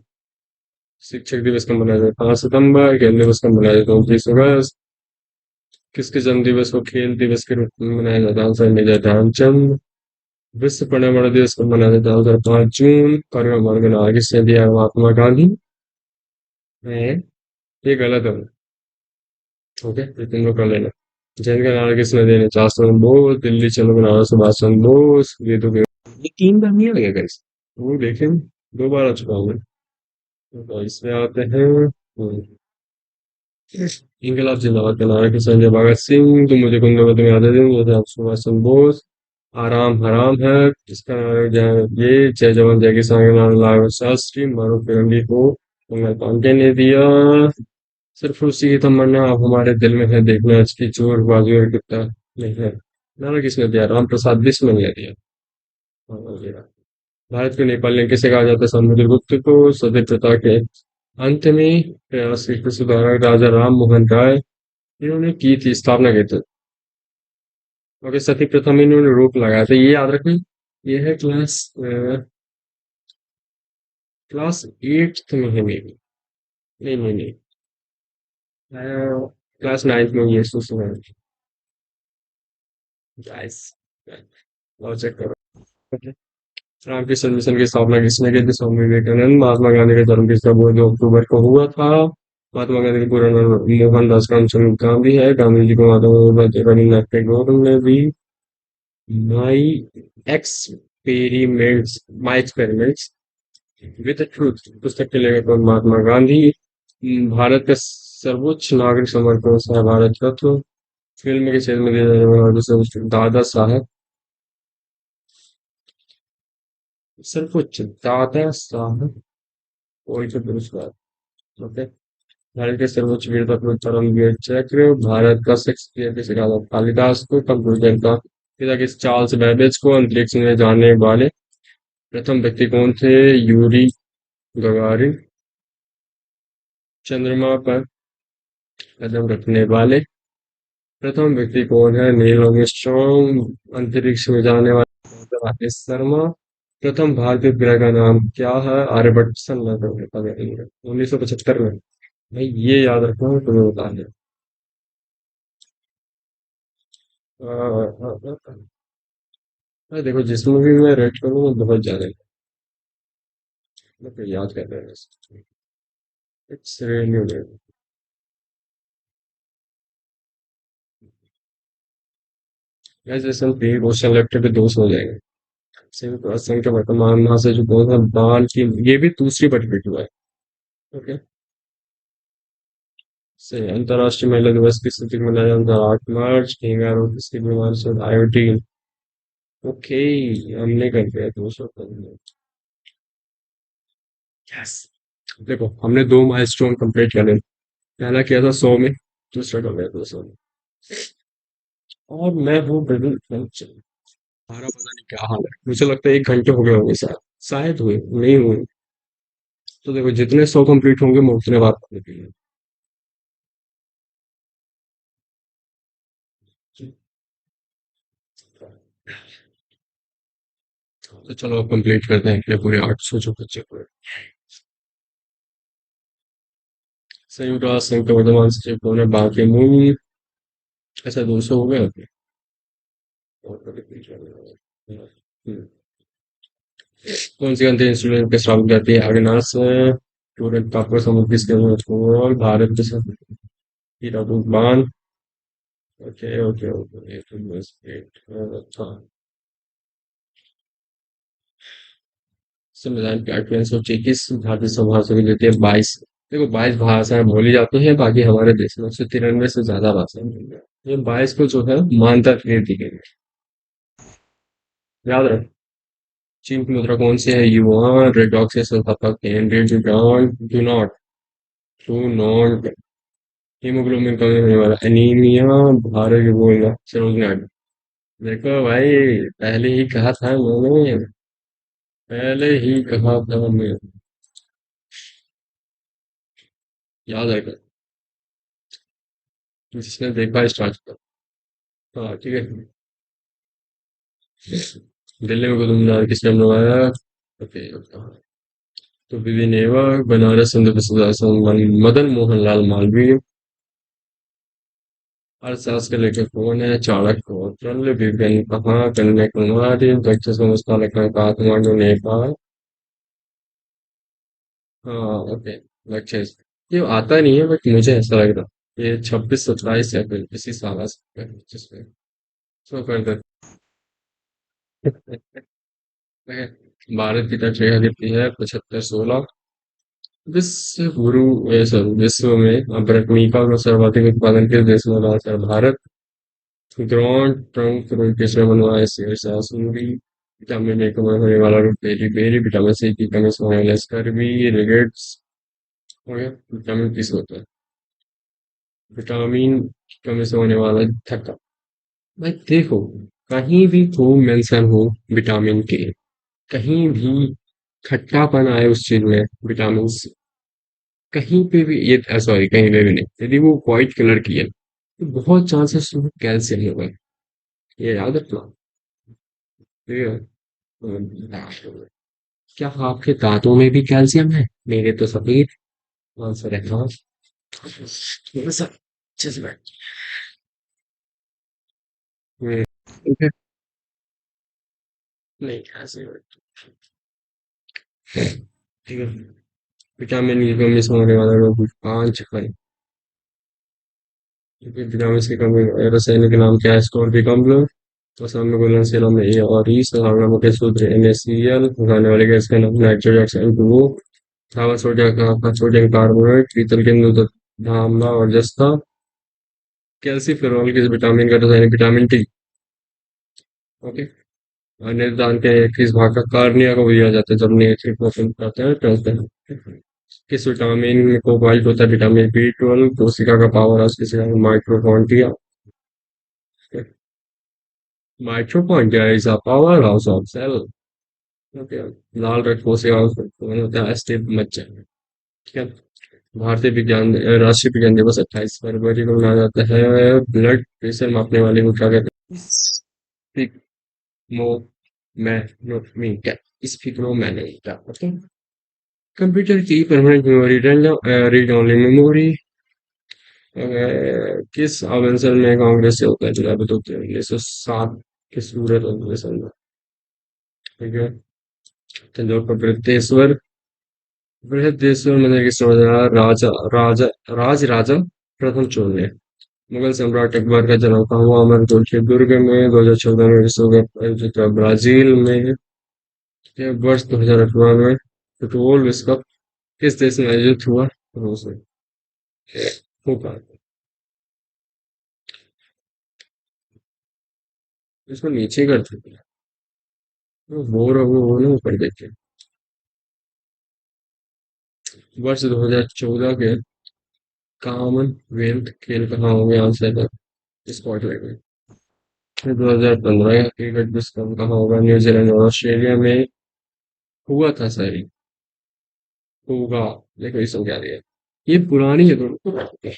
शिक्षक दिवस कब मनाया जाता है? 5 सितंबर। खेल दिवस कब मनाया जाता है? 29 अगस्त। किसके जन्म दिवस को खेल दिवस के रूप में मनाया जाता है? Answer major Dhyan Chand. विश्व पर्यावरण दिवस कब मनाया जाता है? 5 जून। कार्य हमारे को नारा किसने दिया है? महात्मा गांधी है। ये गलत है। ओके, ये तुम लोग कर लेना। जैन का नारा किसने दिया? 50 चंद्र बोस। दिल्ली चलो का नारा सुभाष चंद्र बोस। ये 3 बार नहीं लगेगा गाइस। वो देखें 2 बार आ चुका हूँ मैं। तो इसमें आते हैं। इनकलाब जिंदाबाद का नारा किसने दिया? भगत सिंह। तुम मुझे कुंदो को तुम्हें आजादी दो, मुझे आप सुभाष चंद्र बोस। आराम हराम है इसका नारा ये जय जवान जय किसान का नारा लाल शास्त्री। मारो फिरंगी को मंगल पांडे ने दिया। सिर्फ उसी की तमन्ना अब हमारे दिल में है, देखना इसकी जोर बाजू और कितना नहीं है। नारा किसने दिया? राम प्रसाद बिस्मिल ने दिया। हाँ, ये रहा। भारत को नेपाल ने किसे कहा जाता है? समुद्रगुप्त को। सती प्रथा के अंत में प्रयास के सुधारक राजा राम मोहन राय इन्होंने की थी, स्थापना की थी। ओके, सती प्रथा में इन्होंने रोक लगाया था, ये याद रखना। ये है क्लास 8th में है मे बी। नहीं नहीं नहीं। क्लास 9th में ये सुना। गाइस और चेक करो। Okay. रामकृष्ण मिशन की स्थापना किसने की थी? स्वामी विवेकानंद। महात्मा गांधी का जन्म किस 2 अक्टूबर को हुआ था? महात्मा गांधी का पूरा नाम मोहनदास करमचंद गांधी है। गांधी जी को महात्मा रविन्द्रनाथ टैगोर ने भी my experiments my experiments with truth पुस्तक के लेखक कौन? महात्मा गांधी। भारत का सर्वोच्च नागरिक सम्मान कौन सा है? भारत रत्न। फिल्म के क्षेत्र में दिया जाने वाला दूसरा दादा साहब। सर्वोच्च दादा साहब कोई तो पुरस्कार। ओके। भारत के सर्वोच्च वीरता पुरस्कार परमवीर चक्र। भारत का शेक्सपियर के शिक्षाविद कालिदास को। कंप्यूटर का पिता के चार्ल्स बेबेज को। अंतरिक्ष में जाने वाले प्रथम व्यक्ति कौन थे? Yuri Gagarin. चंद्रमा पर कदम रखने वाले प्रथम व्यक्ति कौन है? Neil Armstrong. अंतरिक्ष में जाने वाले राकेश शर्मा। प्रथम भारतीय उपग्रह का नाम क्या है? आर्यभट्ट सन 1975 में। भाई ये याद रखना तुम्हें बताना है। अरे देखो जिस मूवी में रेड करूँ वो बहुत ज्यादा है। मैं तो याद कर रहा हूँ। इट्स रियली जैसे हम 3 क्वेश्चन लेफ्ट पे 200 हो जाएंगे। संयुक्त राष्ट्र संघ के वर्तमान महासचिव कौन है? बाल की, ये भी दूसरी बड़ी बेटी है। ओके। से अंतर्राष्ट्रीय महिला दिवस किस तिथि को मनाया जाता है? 8 मार्च। डेंगू रोग किसकी बीमारी से? आयोडीन। ओके। हमने कर दिया 200। यस। देखो हमने दो माइलस्टोन कंप्लीट कर लिए। पहला किया था 100 में, दूसरा कर लिया 200 में। और मैं हूँ बिल्कुल पंच। हमारा पता नहीं क्या हाल है, मुझे लगता है 1 घंटे हो गए होंगे शायद। शायद हुए नहीं हुए। तो देखो जितने 100 कंप्लीट होंगे मैं उतने बार करूंगी। तो चलो अब कंप्लीट करते हैं अपने पूरे 800 जो बच्चे पूरे। संयुक्त राष्ट्र संघ के वर्तमान सचिव कौन है? बाकी मून। ऐसा 200 हो गए अपने। और कभी नहीं चलेगा। कौन सी अंतरिक्ष इंस्ट्रूमेंट के स्थापित करती है? अग्नास टूरेंट कॉपर समुद्र किसके अंदर छोड़ भारत के साथ हीरा बान। ओके ओके ओके, ये तो बस एक था। संविधान की आर्टिकल 121 भारतीय संभाषा की देती है 22। देखो 22 भाषाएं बोली जाती हैं बाकी हमारे देश में 193 से ज्यादा भाषाएं बोली जाती हैं। ये 22 को जो है मान्यता नहीं दी गई है। याद रख। चीन की मुद्रा कौन सी है? युआन। रेड ऑक्सी संस्थापक Henry do not. Do not. Haemoglobin कमी होने वाला एनीमिया। भारत के बोलना सर्वज्ञ। देखो भाई, पहले ही कहा था मैंने। पहले ही कहा था मैं। याद है क्या? जिसने देखा स्टार्ट कर। हाँ ठीक है। दिल्ली में कुतुब मीनार किसने बनवाया? Okay okay. तो बीबी नेवा। बनारस हिंदू विश्वविद्यालय मदन मोहन लाल मालवीय। अर्थशास्त्र के लेखक कौन है? चाणक्य। कौशल विज्ञान कहाँ? कन्याकुमारी। दक्षिण संस्थान काठमांडू नेपाल। हाँ ओके। लक्ष्य। ये आता नहीं है बट मुझे ऐसा लग रहा ये 26 27 अप्रैल इसी साल आ सकता है जिसमें। सो कर दे। भारत की तटरेखा कितनी है? 75 16। विश्व गुरु सॉरी विश्व में अब्राटमीका का सर्वाधिक उत्पादन किस देश में रहा है? भारत। ग्रॉन्ड ट्रंक रोड किसने बनवाया? शेरशाह सूरी। विटामिन ए कम होने वाला रोग बेरी बेरी। विटामिन सी की कमी से होने वाला स्कर्वी रिकेट्स। हो गया। विटामिन किस होता है? विटामिन की कमी से होने वाला थक्का। भाई देखो, कहीं भी हो मेंशन हो विटामिन के, कहीं भी खट्टापन आए उस चीज में विटामिन सी, कहीं पे भी ये सॉरी कहीं पे भी नहीं, यदि वो व्हाइट कलर की है तो बहुत चांसेस उसमें कैल्शियम होगा। ये याद रखना। ठीक है। क्या आपके दांतों में भी कैल्शियम है? मेरे तो सफेद। आंसर है हाँ। बस अच्छे से बैठ। ठीक है। नहीं ऐसे बैठ। ठीक है। विटामिन की कमी से होने वाला रोग 5 है। विटामिन की कमी रासायनिक नाम क्या है? स्कॉर्बिक अम्ल। तो सामने घुलनशील में ए और ई। साधारण मुख्य सूत्र NaCl। उगाने वाले गैस का नाम नाइट्रोजन ऑक्साइड टू। धावा सोडियम का सोडियम कार्बोनेट। पीतल के अंदर धामना और जस्ता। कैल्सीफेरॉल किस विटामिन का रासायनिक? Vitamin T. ओके। अन्य दान के किस भाग का कार्निया को दिया जाता है जब नेत्र प्रोटीन करते हैं टलते हैं? किस विटामिन को वाइट होता है? Vitamin B12। कोशिका का पावर हाउस किसे कहते हैं? Mitochondria. Mitochondria is a power house of cell. Okay. लाल रक्त कोशिका कौन होता है? स्टेप मज्जा। ठीक है। भारतीय विज्ञान राष्ट्रीय विज्ञान दिवस 28 फरवरी को मनाया जाता है। ब्लड प्रेशर मापने वाले को क्या कहते हैं? स्पिग्मोमेनोमीटर। स्पिग्मोमेनोमीटर। ओके। कंप्यूटर की permanent memory read only memory किस आवेदन में कांग्रेस से होता है? जुलाई 1907 के सूरत अधिवेशन में। ठीक है। तंजौर का बृहदेश्वर। बृहदेश्वर मंदिर किसने बनवाया? राजा राजा राज राजा प्रथम चोर ने। मुगल सम्राट अकबर का जन्म कहाँ हुआ? अमरकोट के दुर्ग में। 2014 में विश्व कप आयोजित हुआ ब्राजील में। ये वर्ष 2018 में फुटबॉल विश्व कप किस देश में आयोजित हुआ? रूस में। होगा। इसको नीचे कर दो। वो ना ऊपर देखिए। वर्ष 2014 के कॉमनवेल्थ खेल कहाँ होंगे? आंसर है स्कॉटलैंड में। फिर 2015 का क्रिकेट विश्व कप कहाँ होगा? न्यूजीलैंड और ऑस्ट्रेलिया में हुआ था सही। होगा। देखो इसको क्या दिया। ये पुरानी है दोनों।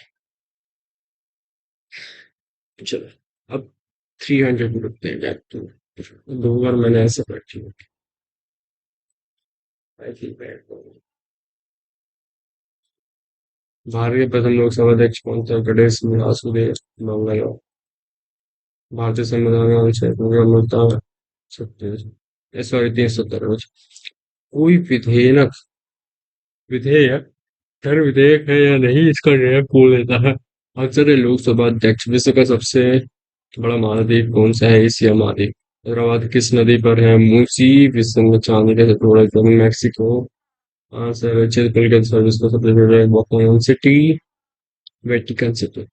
चलो अब 300 में रुकते हैं बैक टू। दो बार मैंने ऐसे पढ़ी। I think back. भारत के प्रथम लोकसभा अध्यक्ष कौन थे? गणेश वासुदेव मंगल। भारतीय संविधान का अनुच्छेद मुद्दा 370 कोई विधेयक हर विधेयक है या नहीं इसका निर्णय कौन लेता है? अक्सर लोकसभा अध्यक्ष विश्व का सबसे बड़ा महाद्वीप कौन सा है? एशिया महाद्वीप। हैदराबाद किस नदी पर है? मूसी। विश्व में चांदी का सबसे बड़ा उत्पादन मैक्सिको। आंसर क्षेत्रफल के अनुसार विश्व का सबसे बड़ा वोकेन सिटी वेटिकन सिटी।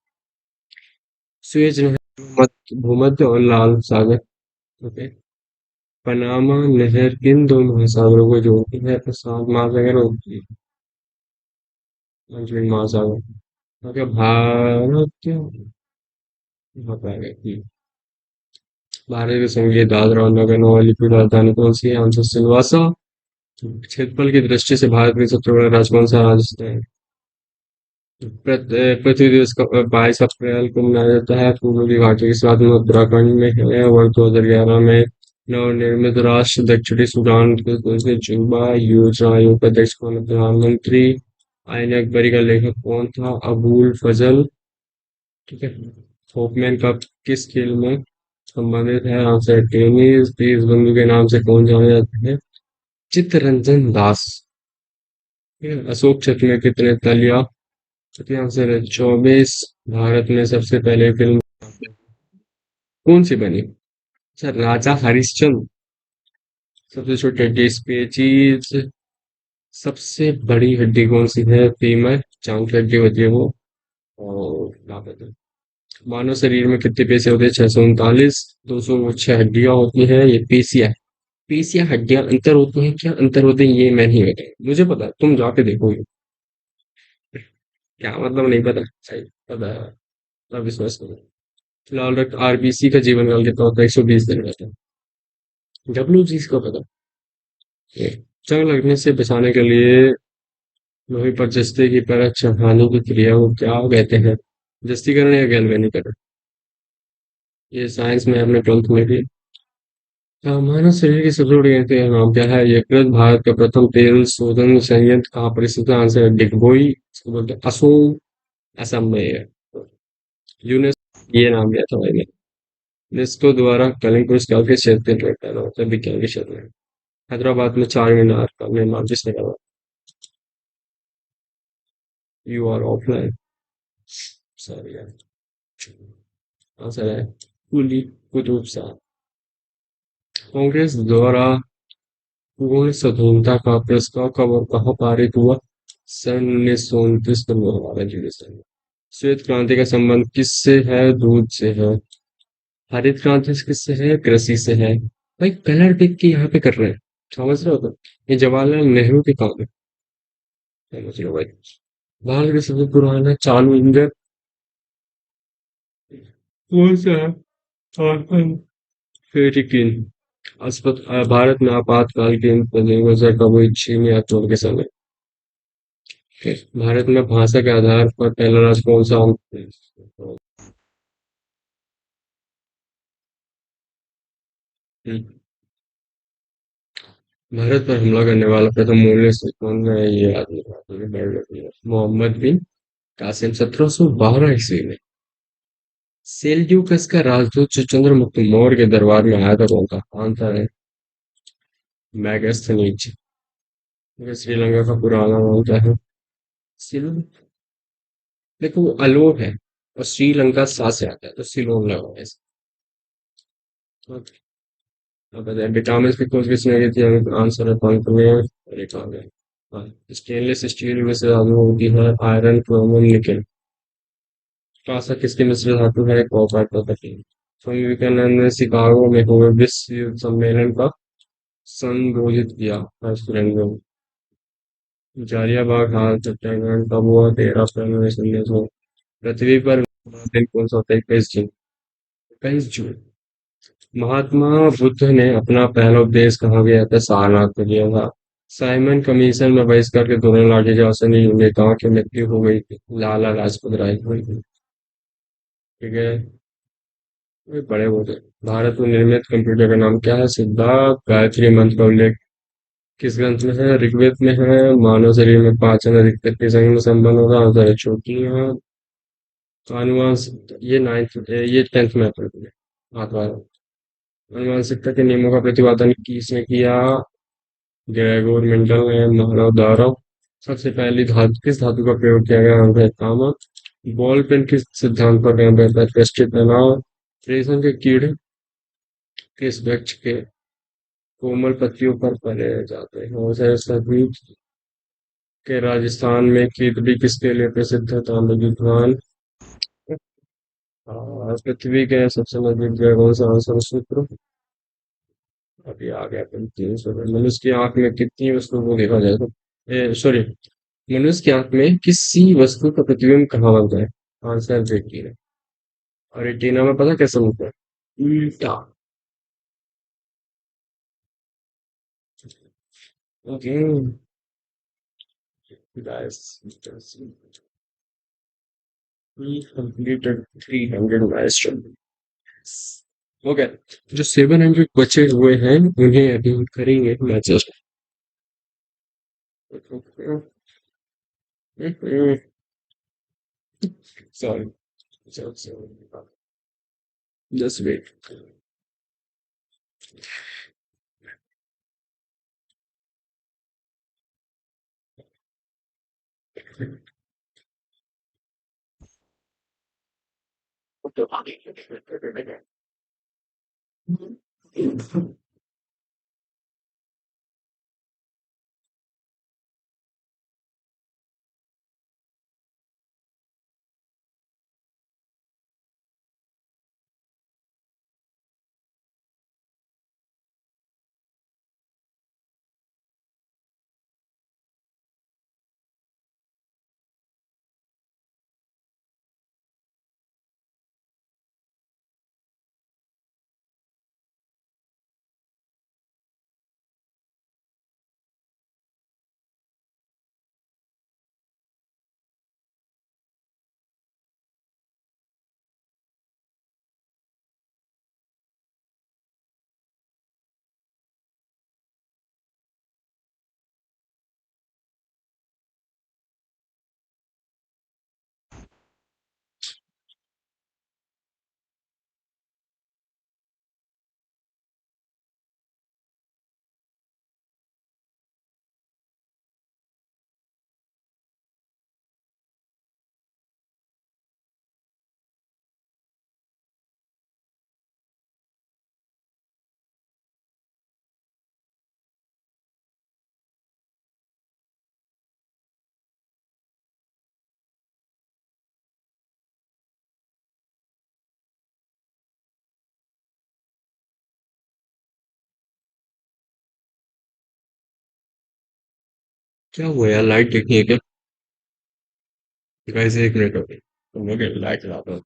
सुएज नहर भूमध्य और लाल सागर। ओके। पनामा नहर किन दो महासागरों को जोड़ती है? प्रशांत महासागर और अरबियन महासागर। ओके भारत यहाँ पे आ गए। भारत के संगीत दादरा और नगर हवेली की राजधानी कौन सी है? आंसर सिलवासा। क्षेत्रफल की दृष्टि से भारत में सबसे बड़ा राज्य कौन सा राज्य है? पृथ्वी दिवस का 22 अप्रैल को मनाया जाता है। फूलों की घाटी के साथ में उत्तराखंड में है। वर्ष 2011 में नवनिर्मित राष्ट्र दक्षिणी सूडान के जुम्बा योजना आयोग का अध्यक्ष कौन है? प्रधानमंत्री। आईन अकबरी का लेखक कौन था? अबुल फजल। ठीक है। होपमैन कप किस खेल में संबंधित है? Answer tennis. तेज बंधु के नाम से कौन जाने जाते हैं? चित्तरंजन दास। ठीक है। अशोक चक्र में कितने तलिया? इसका आंसर है 24। भारत में सबसे पहले फिल्म कौन सी बनी? सर राजा हरिश्चंद्र। सबसे छोटी हड्डी स्पेसीज। सबसे बड़ी हड्डी कौन सी है? फीमर। जांग की हड्डी होती है वो। और क्या कहते हैं? मानव शरीर में कितने पेशी होते हैं? 639। 206 हड्डियां होती है। ये पेशियां। पेशियां हड्डियां अंतर होती हैं क्या अंतर होते हैं? ये मैं नहीं बताया मुझे पता है, तुम जाके देखोगे। क्या मतलब नहीं पता? सही पता है। अब विश्वास करो। लाल रक्त आरबीसी का जीवन काल कितना होता है? 120 दिन रहता है। डब्ल्यू जी को पता है। जंग लगने से बचाने के लिए लोहे पर जस्ते की परत चढ़ाने की क्रिया को क्या कहते हैं? जस्तीकरण या गैल्वेनीकरण। ये साइंस में हमने 12th में भी। मानव शरीर की सबसे बड़ी ग्रंथि का नाम क्या है? यकृत। भारत का प्रथम तेल शोधन संयंत्र कहाँ पर स्थित है? आंसर है डिगबोई। इसको बोलते हैं असोम। असम में है। यूनेस्को ये नाम दिया था मैंने। यूनेस्को द्वारा कलिंग पुरस्कार के क्षेत्र में पहला होता है विज्ञान के क्षेत्र में। हैदराबाद में चार मीनार का निर्माण किसने करा? You are offline. सॉरी यार। आंसर है कुली कुतुब शाह। कांग्रेस द्वारा पूर्ण स्वाधीनता का प्रस्ताव कब और कहाँ पारित हुआ? सन 1929 में हुआ था जी। श्वेत क्रांति का संबंध किससे है? दूध से है। हरित क्रांति किससे है? कृषि से है। भाई कलर देख के यहाँ पे कर रहे हैं। समझ रहे हो तुम? ये जवाहरलाल नेहरू के काम है। समझ लो भाई। भारत का सबसे पुराना चालू इंजन कौन सा है? फेरिकिन। भारत में आपातकाल की घोषणा कब हुई? 6 अक्टूबर के समय। भारत में भाषा के आधार पर पहला राज्य कौन सा? हम्म, भारत पर हमला करने वाला प्रथम मूल्य से कौन है? ये आदमी मोहम्मद बिन कासिम 1712 ईस्वी में। सेल्यूकस का राजदूत जो चंद्रगुप्त मौर्य के दरबार में आया था कौन था? आंसर है मैगस्थनीज। श्रीलंका का पुराना नाम क्या है? सिलोन। देखो वो अलोप है और श्रीलंका सा से आता है तो सिलोन लगा है। अब विटामिन की खोज किसने की थी? आंसर है पांचवें। और एक आ गया। हाँ, स्टेनलेस स्टील में से धातु होती है आयरन, क्रोमियम, निकेल। कांसा किसकी मिश्र धातु है? कॉपर, पता। स्वामी विवेकानंद ने शिकागो में हुए विश्व युद्ध सम्मेलन का संबोधित किया था स्टूडेंट। जालियांवाला बाग हत्याकांड कब हुआ? 13 फरवरी 1900। पृथ्वी पर दिन कौन सा होता है? 21 जून। 21 जून। महात्मा बुद्ध ने अपना पहला उपदेश कहाँ गया था? सारनाथ में दिया था। साइमन कमीशन में बहिष्कार के दौरान लाठीचार्ज से नेताओं की मृत्यु हो गई थी। लाला लाजपत राय की हुई थी। ठीक है। ये बड़े हो गए। भारत में निर्मित कंप्यूटर का नाम क्या है? सिद्धार्थ। गायत्री मंत्र का उल्लेख किस ग्रंथ में है? ऋग्वेद में है। मानव शरीर में पाचन अधिकतर किस अंग में संपन्न होगा? आंसर है चोटियां। आनुवांशिक ये नाइन्थ ये 10th में आता है। हाथ वाला। आनुवांशिकता के नियमों का प्रतिपादन किसने किया? ग्रेगोर मेंडल ने। मानव द्वारा सबसे पहली धातु किस धातु का प्रयोग किया गया? आंसर है तांबा। बॉल पेन किस सिद्धांत पर काम करता है? पृष्ठीय तनाव। रेशम के कीड़े किस वृक्ष के कोमल पत्तियों पर पाए जाते हैं? और सभी के राजस्थान में केतड़ी किसके लिए प्रसिद्ध है? तांबे की खान। पृथ्वी के सबसे नजदीक ग्रह कौन सा? आंसर शुक्र। अभी आ गया 300 में। मनुष्य की आंख में कितनी वस्तुओं को देखा जाए तो सॉरी, मनुष्य की आंख में किसी वस्तु का प्रतिबिंब कहाँ बनता है? Answer retina. और रेटिना में पता कैसे बनता है? उल्टा। Okay guys, we completed 300 milestones। Okay, जो 700 बचे हुए हैं उन्हें अभी हम करेंगे मैचेस। Sorry, just wait. क्या हुआ यार? लाइट देखनी है क्या? गाइस एक मिनट अभी तुम लोग लाइट चलाता हूँ।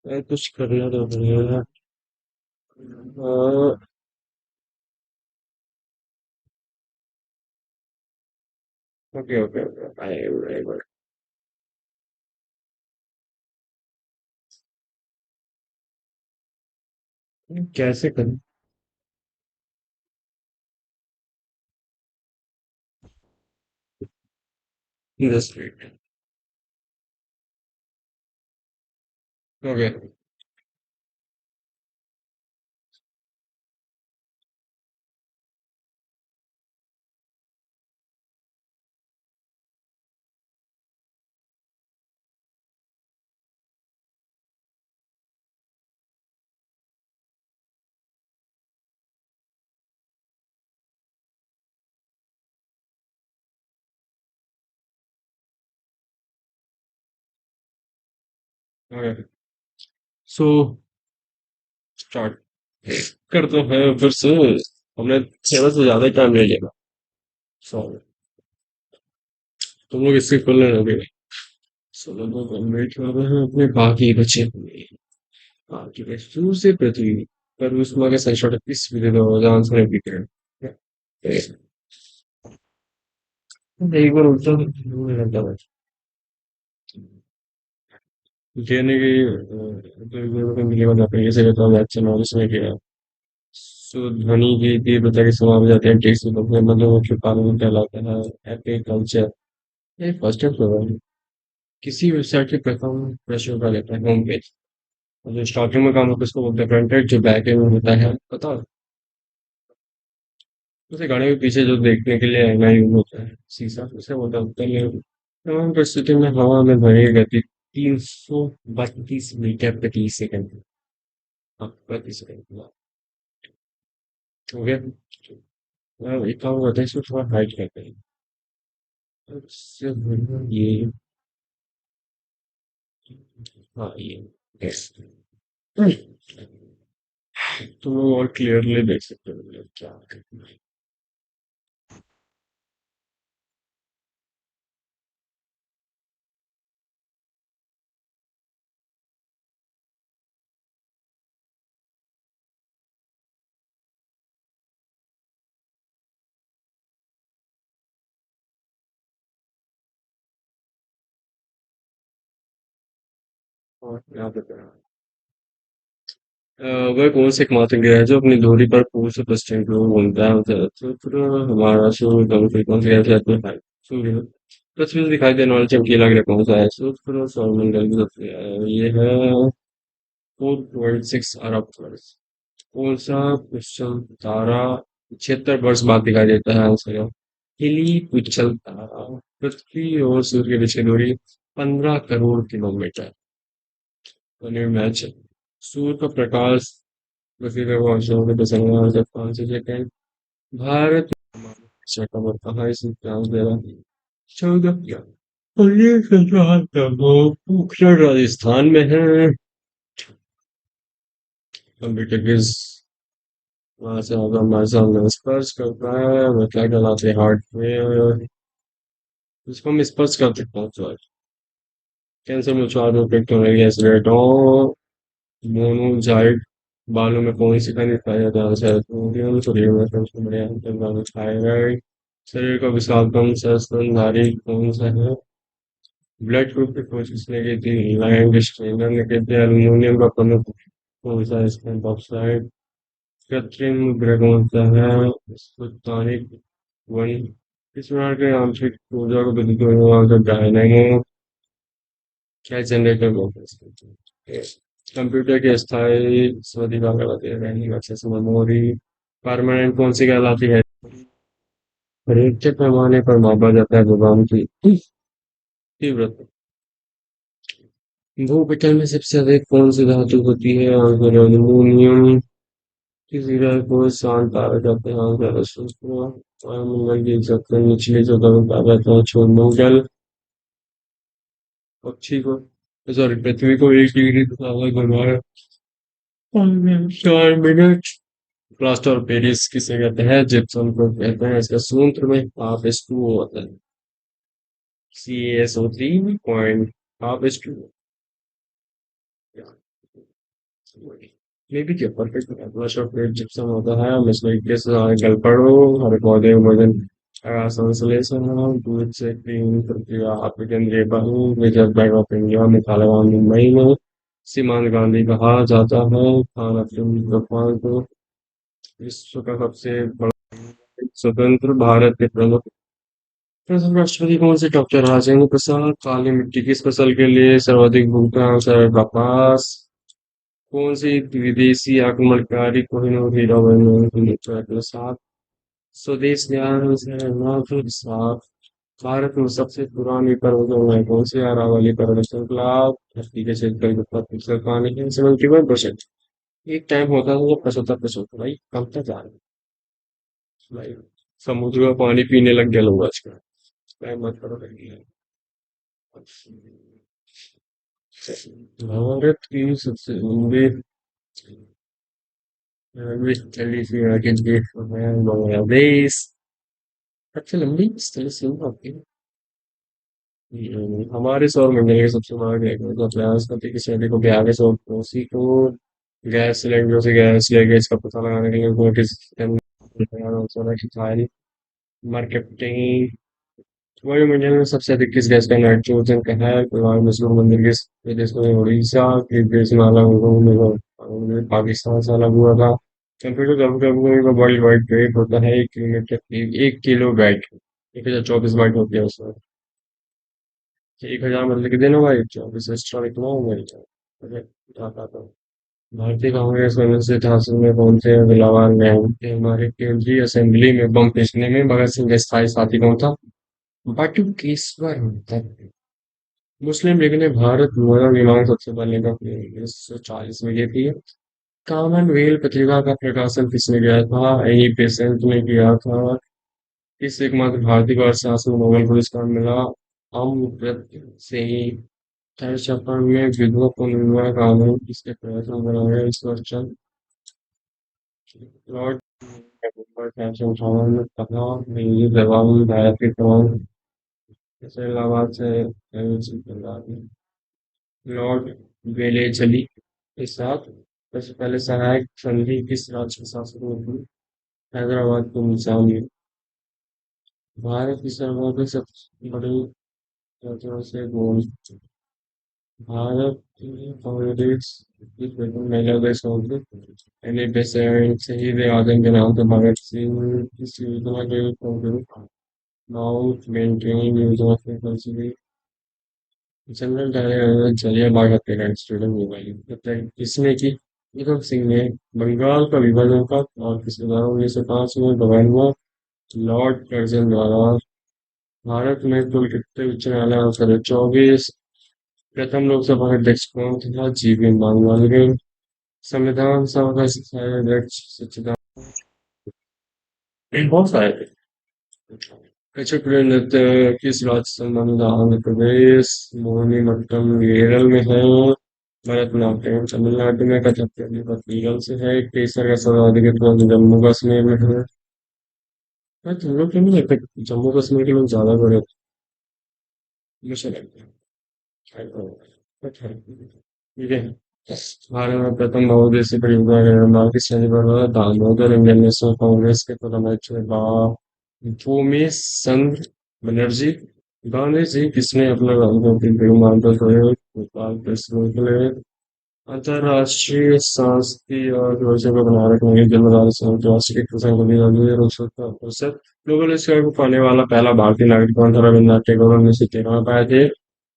कुछ करना तो है। Okay okay okay. कैसे करें? Just wait. Okay okay. So start करते हैं फिर से। हमने 7 से ज्यादा टाइम ले लिया। सो तुम लोग इससे खोल लेना अभी। सो लोग वेट कर रहे हैं अपने बाकी बचे हुए। बाकी के शुरू से पृथ्वी पर उष्मा के संशोधक इस विधि का आंसर है विकिरण। एक बार उल्टा घंटा बच कहने की मिलेगा ना पहले से कहता हूँ अच्छा नॉलेज में किया। सो ध्वनि की तीव्रता के समान हो जाते हैं टेक्स्ट बुक में मतलब मुख्य कानून कहलाता है। एग्रीकल्चर ये फर्स्ट टाइम सुना है। किसी वेबसाइट के प्रथम प्रश्न का लेता है होम पेज। जो स्टार्टिंग में काम होता है उसको बोलते हैं फ्रंट एंड, जो बैक एंड होता है पता है? उसे गाड़ी के पीछे जो देखने के लिए आईना यूज होता है शीशा उसे बोलते हैं। तमाम परिस्थितियों में हवा में ध्वनि की गति 332 मीटर प्रति सेकंड। हाँ प्रति सेकंड। हो गया। एक काम करते हैं इसको थोड़ा हाइट करते हैं। इससे ये हाँ ये यस। तुम लोग और क्लियरली देख सकते हो मतलब क्या करना है। और यहाँ पे वह कौन से एकमात्र ग्रह है जो अपनी धुरी पर पूर्व से पश्चिम की ओर घूमता है तो फिर हमारा सूर्य कौन सी ग्रह है? सूर्य। पृथ्वी से दिखाई देने वाला चमकीला ग्रह कौन सा है? शुक्र सौरमंडल की सबसे ये है 4.6 अरब वर्ष। कौन सा क्वेश्चन तारा 76 वर्ष बाद दिखाई देता है? आंसर है हिली पिछल तारा। पृथ्वी और सूर्य के बीच की दूरी 15 करोड़ किलोमीटर। मैच सूर्य का प्रकाश पृथ्वी पे पहुंचने में दिसंबर से 5 सेकंड। भारत रक्षा कवर कहाँ इसे ध्यान दे रहा है? 14 और ये सजान वो पोखरण राजस्थान में है। कंप्यूटर किस वहां से अगर हमारे सामने स्पर्श करता है वो क्या कहलाते हैं? हार्डवेयर। इसको हम स्पर्श कर सकते हैं तो कैंसर में 4 रोटेट होने गैस रेटो मोनोजाइट। बालों में कौन सी खनिज पाया जाता है? सोडियम सोडियम में सबसे बढ़िया है थायराइड। शरीर का विशालतम सहस्त्रधारी कौन सा है? ब्लड ग्रुप की खोज किसने की थी? लायन स्टेनर ने की थी। एल्यूमिनियम का प्रमुख कौन सा है? इसमें बॉक्साइड। कृत्रिम ग्रह कौन सा है? Sputnik one. इस प्रकार के आंतरिक ऊर्जा को विद्युत ऊर्जा का डायनेमो क्या जनरेटर बोलते हैं इसको? कंप्यूटर की अस्थायी स्मृति का कहलाती है? Random access memory. परमानेंट कौन सी कहलाती है? परीक्षित पैमाने पर मापा जाता है विभवांतर की तीव्रता। भूपटल में सबसे अधिक कौन सी धातु होती है? Answer aluminium. किसी ग्रह को शांत पाया जाता है? आंसर शुक्र। वायुमंडल की सबसे निचली जगह में पाया जाता है? छोड़मंडल। पक्षी को सॉरी पृथ्वी को 1 डिग्री घुमाया 4 मिनट। प्लास्टर ऑफ पेरिस किसे कहते हैं? जिप्सम को कहते हैं। इसका सूत्र में हाफ एस टू होता है। CaSO3 point half S two. मे भी क्या परफेक्ट ब्रश ऑफ पेट जिप्सम होता है मिसलाइक के सारे गल पड़ो हरे पौधे वजन संश्लेषण दूध से क्लीन प्रक्रिया केंद्रीय बहु रिजर्व बैंक ऑफ इंडिया में तालिबान मुंबई में सीमांत गांधी कहा जाता है खाना फिल्म गफ्फार को विश्व का सबसे बड़ा स्वतंत्र भारत के प्रमुख प्रथम राष्ट्रपति कौन से डॉक्टर राजेंद्र प्रसाद काली मिट्टी किस फसल के लिए सर्वाधिक भुगतान सर कपास कौन सी विदेशी आक्रमणकारी कोहिनूर हीरा बने सात स्वदेश न्याय से नाथ सात भारत में सबसे पुरानी पर्वतों में कौन सी अरावली पर्वत श्रृंखला धरती के क्षेत्र का 75% पानी है 71%। एक टाइम होता था जब 75% भाई कम तक जा रहे हैं भाई समुद्र का पानी पीने लग गया लोग आजकल टाइम मत करो भारत की सबसे लंबी स्थलीय सीमा के देश है बांग्लादेश सबसे लंबी स्थलीय सीमा होती है हमारे सौर मंडल के सबसे बड़ा ग्रह का बृहस्पति की सैनिक को 4280 को गैस सिलेंडरों से गैस लेके इसका पता लगाने के लिए नोटिस मार्केटिंग वायुमंडल में सबसे अधिक किस गैस का नाइट्रोजन का है प्रधान मशहूर मंदिर किस प्रदेश में उड़ीसा किस देश में अलग पाकिस्तान से अलग हुआ था कंप्यूटर कभी का वर्ल्ड वाइड वेट होता है 1 किलोमीटर 1 किलो बाइट 1024 बाइट होती है उसमें 1000 मतलब कि देना भाई 24 एक्स्ट्रा लिखना होगा अरे बताता हूँ भारतीय कांग्रेस कम्युनिस्ट इतिहास में कौन से बिलावान में थे हमारे केंद्रीय असेंबली में बम फेंकने में भगत सिंह का स्थायी साथी कौन था बटुकेश्वर दत्त मुस्लिम लीग ने भारत विमान सबसे पहले का 1940 में की थी कॉमनवेल्थ पत्रिका का प्रकाशन किसने किया था एनी बेसेंट ने किया था इस एकमात्र भारतीय को अर्थशास्त्र में नोबेल पुरस्कार मिला अमर्त्य सेन जापान में विधवा पुनर्विवाह कानून किसके प्रयत्न बनाया इस वर्ष लॉर्ड फैशन भवन ने कहा मेरी जवान भारत के तमाम जैसे इलाहाबाद से लॉर्ड वेलेजली के साथ सबसे पहले सहायक संधि किस राज्य के शासक में हुई हैदराबाद को निजाम भारत की सर्वाधिक सबसे बड़ी राज्यों से गोल भारत की कांग्रेस की प्रथम महिला देश होगी एनी बेसेंट शहीद आजम के नाम से भगत सिंह इस योजना के माउंट मेंटेन योजना से कंसीडर जनरल डायर जलिया बाग हत्याकांड स्टूडेंट मोबाइल किसने की उधम सिंह ने बंगाल का विभाजन का और किसके द्वारा 1905 में गवर्न हुआ लॉर्ड कर्जन द्वारा भारत में कुल कितने उच्च न्यायालय और 24 प्रथम लोकसभा अध्यक्ष कौन था जीवी मानवालगढ़ संविधान सभा का अध्यक्ष सच्चिदानंद बहुत सारे थे कचकड़ी नृत्य किस राज्य से संबंधित आंध्र प्रदेश मोहिनीअट्टम केरल में है भरतनाट्यम तमिलनाडु में कथकली केरल से है केसर का सर्वाधिक उत्पादन जम्मू कश्मीर में है तुम लोग क्यों नहीं लगता कि जम्मू कश्मीर के लोग ज्यादा बड़े होते हैं? मुझे लगता है ठीक है भारत में प्रथम बहुउद्देशीय परियोजना का निर्माण किस राज्य पर हुआ दामोदर इंडियन नेशनल कांग्रेस के प्रथम अध्यक्ष भूमि चंद्र बनर्जी गांधी जी किसने अपना राजनीतिक गुरु मानते हुए भोपाल प्रेस रोक ले अंतर्राष्ट्रीय सांस्कृतिक और ध्वजों को बनाए रखने के जिम्मेदारी संयुक्त राष्ट्र के प्रतिशत नोबेल पुरस्कार को पाने वाला पहला भारतीय नागरिक कौन था रविन्द्रनाथ टैगोर 1913 में पाए थे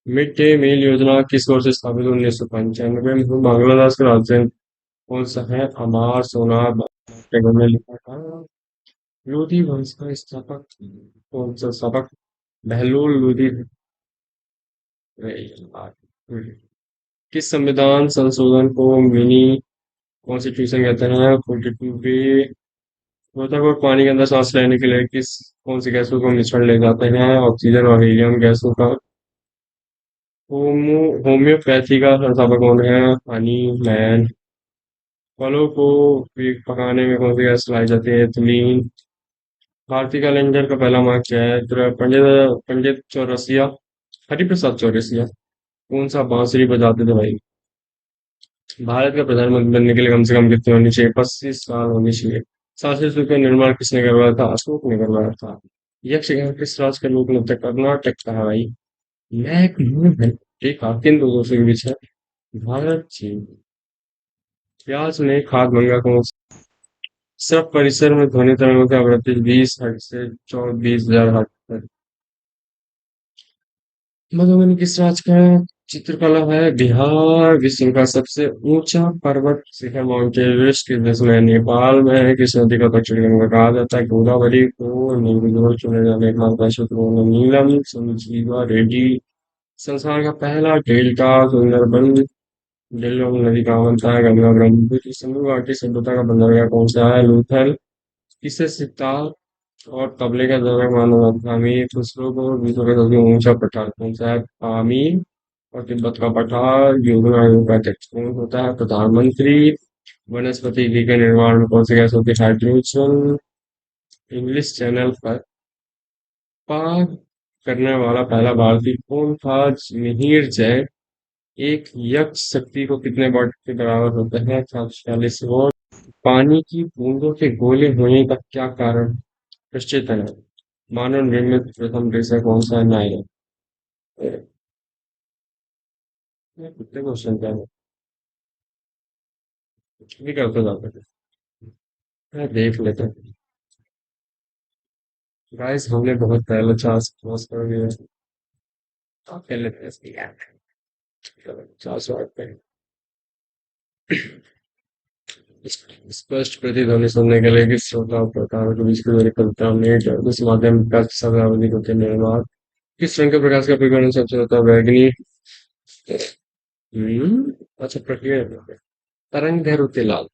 मिड डे मील योजना किस वर्ष स्थापित 1995 में बांग्लादेश का राजधानी कौन सा है हमार सोनार टैगोर ने लिखा था लोधी वंश का स्थापक कौन सा स्थापक बहलोल लोधी किस संविधान संशोधन को मिनी कॉन्स्टिट्यूशन कहते हैं 42 बी गोताखोर पानी के अंदर सांस लेने के लिए किस कौन सी गैसों को मिश्रण ले जाते हैं ऑक्सीजन और हीलियम गैसों का होम्योपैथी का संस्थापक कौन है हनी मैन फलों को भी पकाने में कौन सी गैस लाई जाती है एथिलीन भारतीय कैलेंडर का पहला माह क्या है पंडित पंडित चौरसिया हरिप्रसाद चौरसिया कौन सा बांसुरी बजाते थे भाई भारत का प्रधानमंत्री बनने के लिए कम से कम कितनी होनी चाहिए? 25 साल होनी चाहिए। शासित का निर्माण किसने करवाया था? अशोक ने करवाया था। यक्षगान किस राज्य का लोक नृत्य? कर्नाटक का है भाई। मैं एक मूव है, एक किन दो दोस्तों के बीच है? भारत चीन। प्याज में खाद मंगा कौन सा? सिर्फ परिसर में ध्वनि तरंगों की आवृत्ति 20 हर्ट्ज से 24,000 हर्ट्ज तक। मधुबनी किस राज्य का चित्रकला है? बिहार। विश्व का सबसे ऊंचा पर्वत शिखर माउंट एवरेस्ट किस देश में है? नेपाल में है। किस नदी का दक्षिण गंगा कहा जाता है? गोदावरी को। निर्विरोध चुने जाने का क्षेत्र नीलम संजीवा रेड्डी। संसार का पहला डेल्टा सुंदरबन झेलम नदी कहाँ बनता है? गंगा ब्रह्मपुत्र। सिंधु घाटी सभ्यता का बंदरगाह कौन सा है? लूथल। किसे सितार और तबले का जनक माना जाता है? अमीर खुसरो को। विश्व का सबसे ऊंचा पठार कौन सा है? पामीर। और तिब्बत का पठार योगनायु का अध्यक्ष कौन होता है? प्रधानमंत्री। वनस्पति घी के निर्माण में कौन सी गैस होती है? हाइड्रोजन। इंग्लिश चैनल पर पार करने वाला पहला भारतीय कौन था? मिहिर जैन। एक यक्ष शक्ति को कितने वाट के बराबर होते हैं? 446 वाट। पानी की बूंदों के गोले होने का क्या कारण निश्चित है? मानव निर्मित प्रथम रेखा कौन सा है? नायलॉन। ये कितने क्वेश्चन क्या है? भी करते जाते हैं। देख लेते हैं। गाइस हमने बहुत पहले चांस क्रॉस कर लिया है। आप खेल लेते हैं इसकी यार। चलो 400 पे। स्पष्ट प्रतिध्वनि सुनने के लिए किस श्रोता और प्रकार के बीच की दूरी कविता नेट उस माध्यम का शब्दावली होते निर्माण। किस रंग के प्रकाश का विकिरण सबसे होता है? बैगनी। अच्छा प्रक्रिया तरंग दैर्घ्य लाल।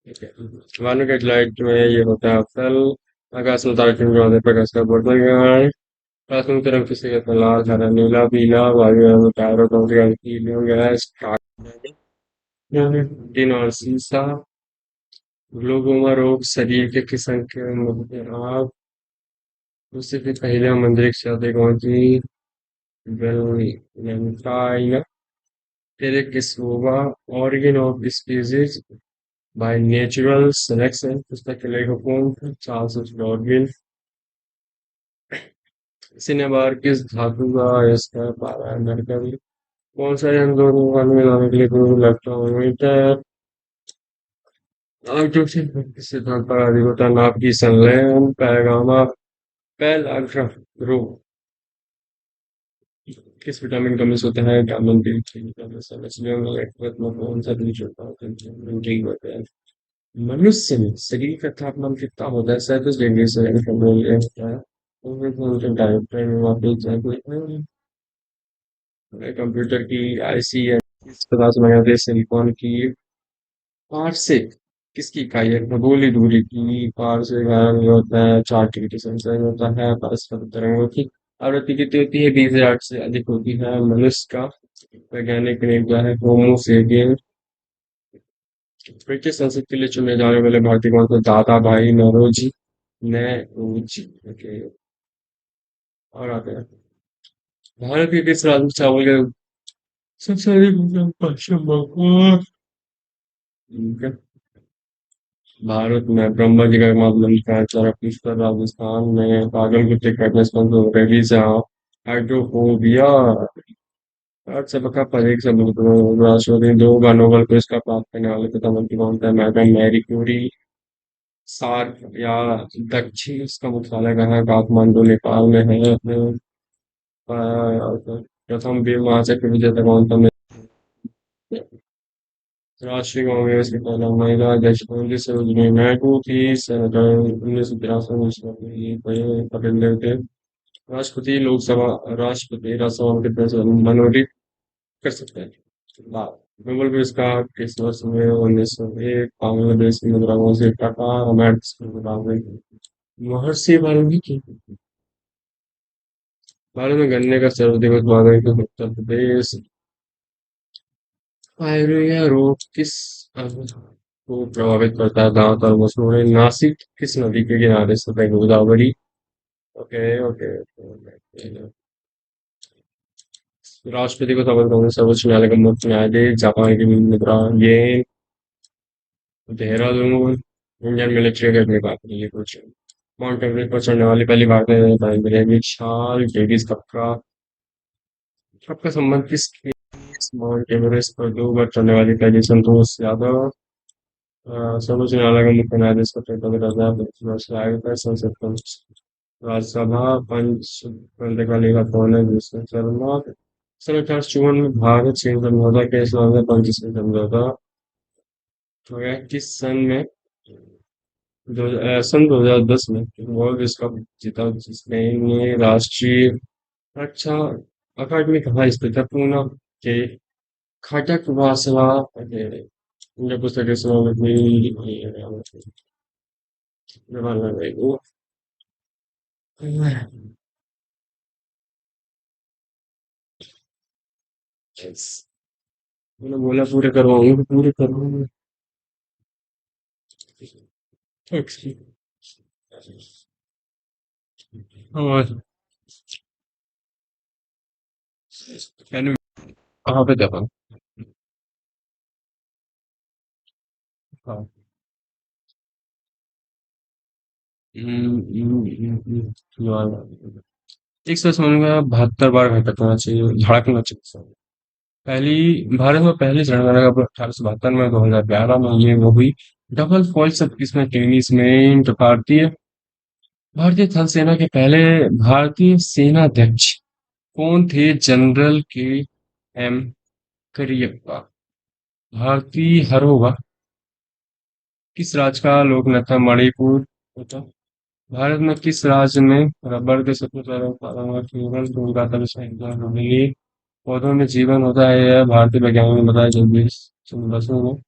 ठीक है। मानो के लाइट में ये होता है फल। आकाश में तारे चमकाने प्रकाश का वर्णन। प्राथमिक तरंग किसे कहते हैं? लाल हरा नीला पीला। वायु में टायरों कौन सी हीलियम गैस टिन और सीसा। ग्लोकोमा रोग शरीर के किस अंग के मध्य आप? उससे फिर पहले मंदिर की जाते कौन सी? Valentina. Tereshkova. Origin of species by natural selection पुस्तक के लेखक कौन थे? Charles Darwin. सिनेबार किस धातु का इसका पारा है? मरकरी। कौन सा इन दोनों को मिलाने के लिए इलेक्ट्रोमीटर? हाइड्रोजन किस सिद्धांत पर आधारित होता है? नाभ की संलयन पैगामा पेल रो। किस विटामिन का मिस होता है? Vitamin D three. विटामिन समझने में कौन सा बीज होता है? विटामिन होता है। मनुष्य में शरीर का तापमान कितना होता है? 37 डिग्री से होता है। डायरेक्टर में वापस जाए कंप्यूटर की आईसी है। किस पदार्थ में बनाते हैं? सिलिकॉन की। पार से किसकी इकाई है? खगोलीय दूरी की। पार से गायब होता है 4 डिग्री सेल्सियस होता है। पारस पर तरंगों की आवृत्ति कितनी होती है? 20,000 से अधिक होती है। मनुष्य का वैज्ञानिक नेम क्या है? होमो सेपियन। ब्रिटिश संसद के लिए चुने जाने वाले भारतीय कौन थे? दादा भाई नौरोजी नेहरूजी। ओके। और आते हैं। भारत के किस राज्य में चावल के सबसे अधिक उपज? पश्चिम बंगाल। ठीक है। भारत में ब्रह्मा जी का मामला है चरपीश्वर राजस्थान में पागल कुत्ते काटने से रेबीज हाइड्रोफोबिया। आज सबका परीक्षा राष्ट्रपति 2 बार नोबेल पुरस्कार प्राप्त करने वाले प्रथम व्यक्ति कौन था? Madam Marie Curie. सार्क या दक्षिण इसका मुख्यालय कहाँ है? काठमांडू नेपाल में है। प्रथम बीर महाशय विजेता कौन था? राष्ट्रीय कांग्रेस की पहला महिला अध्यक्ष कौन थी? सरोजिनी नायडू थी। सेनेटर 1983 में पटेल देव थे। राष्ट्रपति लोकसभा राष्ट्रपति राज्यसभा में कितने से मनोनीत कर सकते हैं? बात। नोबेल पुरस्कार किस वर्ष में? 1901। बांग्लादेश की मुद्राओं से टका अमेरिका महर्षि वाल्मीकि। भारत में गन्ने का सर्वाधिक उत्पादन किस उत्तर प्रदेश? पायरिया रोग किस अंग को प्रभावित करता है? दांत और मसूड़े। नासिक किस नदी के किनारे स्थित है? गोदावरी। Okay okay okay. राष्ट्रपति को शपथ ग्रहण सर्वोच्च न्यायालय का मुख्य न्यायाधीश जापान की मुद्रा ये देहरादून इंडियन मिलिट्री अकेडमी बात की ये कुछ माउंट एवरेस्ट पर चढ़ने वाली पहली भारतीय महिला विशाल डेविस कप का संबंध किस माउंट एवरेस्ट पर 2 बार चढ़ने वाली पहली संतोष यादव सर्वोच्च न्यायालय का मुख्य न्यायाधीश का पद आयुक्त है संसद का राज्यसभा पंच प्रलेखा का कौन है जिसमें शर्मा सन 1854 में भारत चीन समझौता के इस्लाम में पंच समझौता हो गया किस सन में सन 2010 में वर्ल्ड विश्व कप जीता जिसमें ये राष्ट्रीय रक्षा अकादमी कहाँ स्थित है पूना के खटक वासवा मुझे पुस्तक के समय में वो मैंने बोला पूरे करवाऊंगा पूरे करवाऊंगा और मैंने कहाँ पे देखा हाँ एक सौ समझ में 72 बार घटक होना चाहिए धड़कना चाहिए भारत में पहली जनगणना कब 1872 में 2011 में ये वो हुई डबल फॉल्ट सब किसमें टेनिस में तो भारतीय थल सेना के पहले भारतीय सेनाध्यक्ष कौन थे जनरल के एम करियप्पा भारतीय हरोवा किस राज्य का लोक नृत्य मणिपुर होता भारत में किस राज्य में रबर के सबसे ज्यादा उत्पादन हुआ केवल कोलकाता में संख्या पौधों में जीवन होता है यह भारतीय वैज्ञानिक ने बताया जल्दी बसों में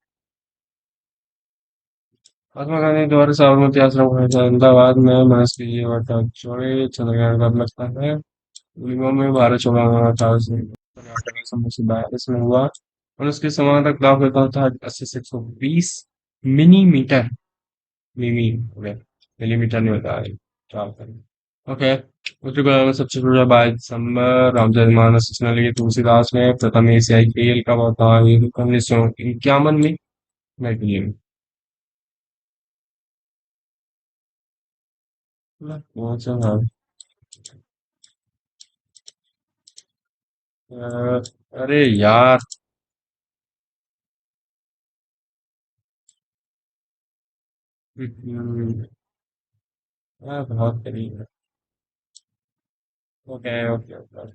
महात्मा गांधी द्वारा साबरमती आश्रम खुला था अहमदाबाद में महर्षि के चौड़े चंद्रग्रहण कब लगता है पूर्णिमा में भारत छोड़ा हुआ था इसमें हुआ और उसके समान तक दाब होता था 80 से 120 मिलीमीटर मिमी मिलीमीटर नहीं होता है ओके उत्तर गोदावरी में सबसे छोटा 22 दिसंबर रामचरितमानस रचना लिखी तुलसीदास ने प्रथम एशियाई खेल कब होता है 1951 में नई दिल्ली में बहुत अच्छा अरे यार हम्म, बहुत करीब है ओके ओके ओके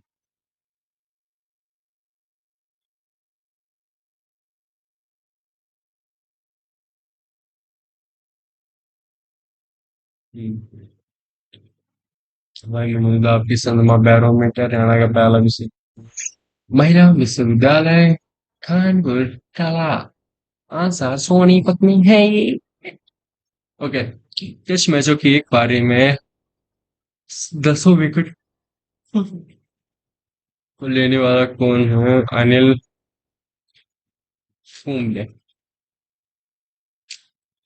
हम्म, भाई महमूद आपकी सनमा बैरोमीटर हरियाणा का पहला विषय महिला विश्वविद्यालय कानपुर कला आंसर सोनीपत में है ओके टेस्ट मैचों की एक पारी में 10 विकेट को लेने वाला कौन है अनिल कुंबले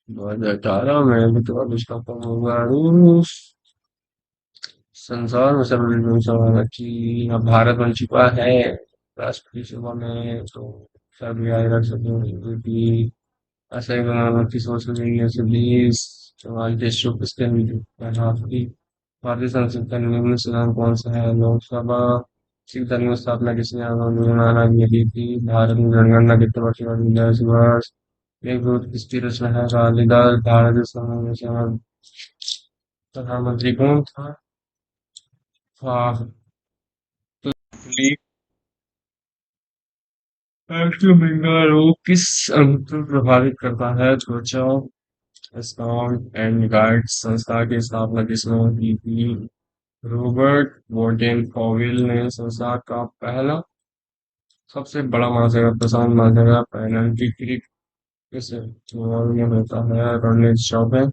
2018 में भी तो अब इसका कौन होगा संसार में सर्वप्रथम सवाल कि अब भारत बन चुका है राष्ट्रपति सभा में तो सब याद रख सकते असर बनाना की सोच इंडिया से 20 देशों किसके राष्ट्रपति भारतीय संसद का निम्न सदन कौन सा है लोकसभा सिख धर्म की स्थापना किसने महाराज ने की थी भारत में जनगणना कितने वर्ष बाद 10 वर्ष एक दूत किसकी रचना है कालिदास भारत के संविधान प्रधानमंत्री कौन था हाँ राष्ट्रीय महंगा रोग किस अंग को प्रभावित करता है त्वचा स्काउट एंड गाइड संस्था की स्थापना किसने की थी रॉबर्ट वोडेन कॉविल ने संसार का पहला सबसे बड़ा महासागर प्रशांत महासागर पेनल्टी क्रिक किस ओवर में होता है रणनीति चौपे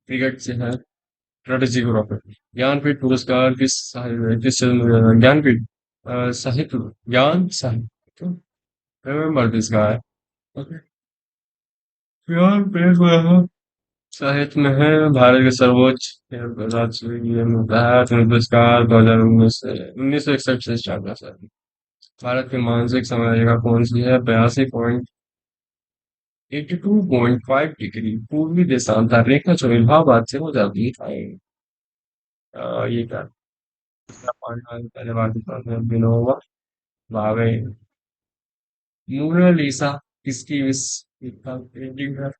क्रिकेट से है स्ट्रेटेजी ग्रुप है ज्ञानपीठ पुरस्कार किस ज्ञानपीठ साहित्य ज्ञान साहित्य remember this guy okay Jnanpith साहित्य में है भारत के सर्वोच्च राज्य होता है फिल्म पुरस्कार 2019 से 1961 से स्टार्ट हुआ सर। भारत की मानसिक समरेखा कौन सी है? 82.5 डिग्री पूर्वी देशांतर रेखा जो इलाहाबाद से हो जाती है। ये क्या? पहले भारतीय विनोबा भावे। मोनालिसा किसकी इस पेंटिंग है?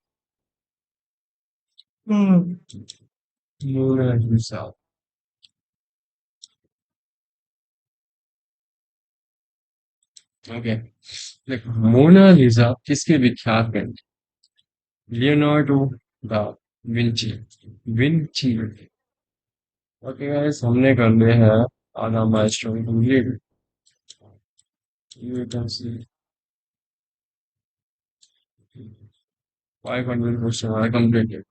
मोनालिसा। ओके, देखो मोनालिसा किसकी विख्यात painting? Leonardo da Vinci. Vinci. Okay guys, हमने कर लिया है आधा milestone complete. You can see 500 question हमारा कंप्लीट।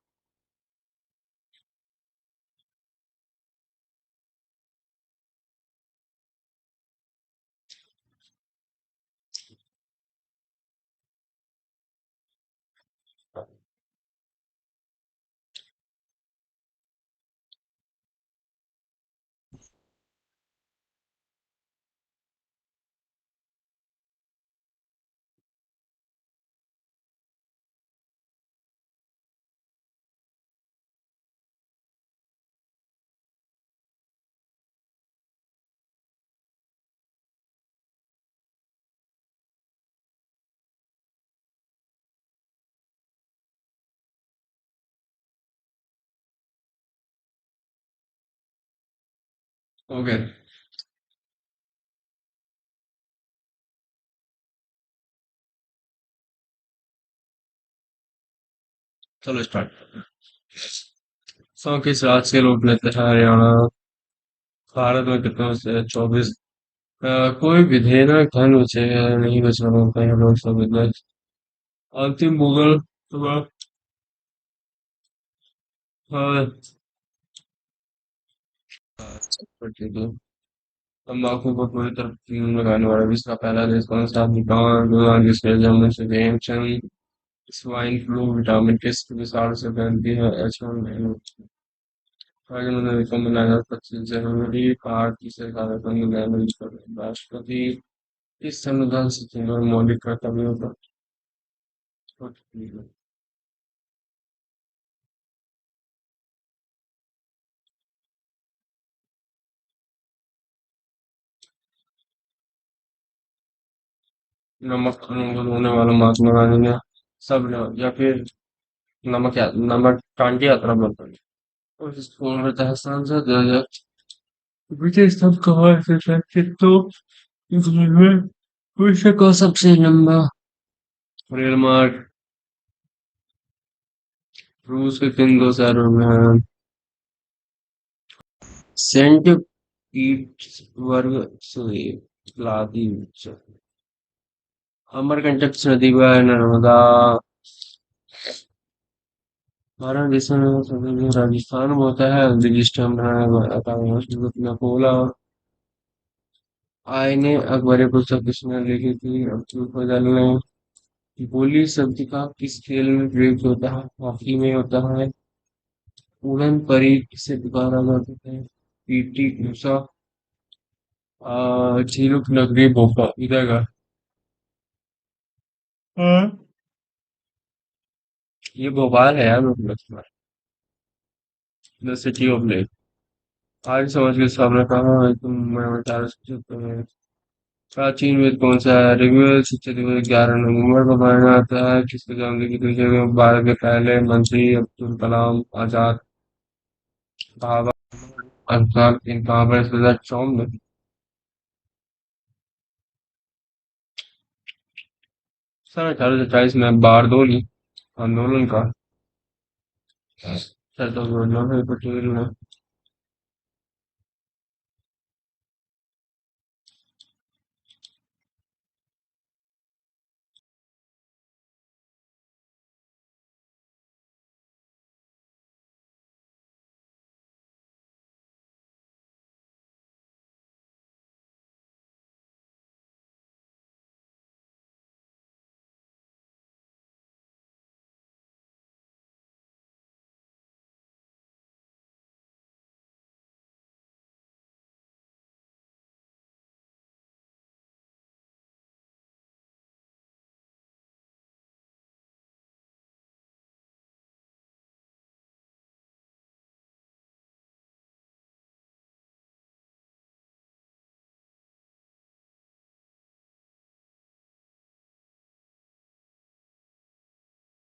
ओके, चलो स्टार्ट। सौ किस राज्य के लोग लेते हैं? हरियाणा। भारत में कितने से 24? कोई विधेयक धन बचे नहीं बचा होता है लोग सब इतना। अंतिम मुगल तंबाकू को पूरी तरह लगाने वाला विश्व का पहला देश कौन सा? भूटान। जिसके जन्म से प्रेमचंद। स्वाइन फ्लू विटामिन किस विषाणु से फैलती है? H1N1। कम बनाया 25 जनवरी। भारत की सरकार का लैंग्वेज पर राष्ट्रपति इस संविधान से केवल मौलिक कर्तव्यों पर नमक उन्मूलन होने वाला महात्मा गांधी ने सब या फिर नमक कांटी यात्रा बंद कर दी। और स्कूल में था सांसद 2000। ब्रिटिश तब कहाँ से शैक्षिक तो इसमें विश्व का सबसे लंबा रेल मार्ग रूस के किन दो शहरों में है? सेंट पीटर्सबर्ग से व्लादिमीर। अमरकंटक नदी का है नर्मदा। भारत देश में सबसे जो राजस्थान में होता है रजिस्टर बनाया में पोला। आईने अकबर पुस्तक किसने लिखी थी? अब्दुल फजल ने। गोली शब्द का किस खेल में प्रयोग होता है? हॉकी में होता है। उड़न परी किसे पुकारा जाता है? पीटी उषा। झीलुक नगरी भोपाल इधर का। हाँ। ये भोपाल है यार मतलब। The city of lake. आज समझ के सामने कहा है तुम मैं बता सकते हैं। प्राचीन वेद कौन सा है? ऋग्वेद। शिक्षित वेद 11 नवंबर को माना जाता है। किसके जन्म की तिथि में भारत के पहले मंत्री अब्दुल कलाम आजाद बाबा अब्दाल इन कहाँ पर 2004 में? सन 1840 में बारडोली आंदोलन का सरदार वल्लभ भाई पटेल ने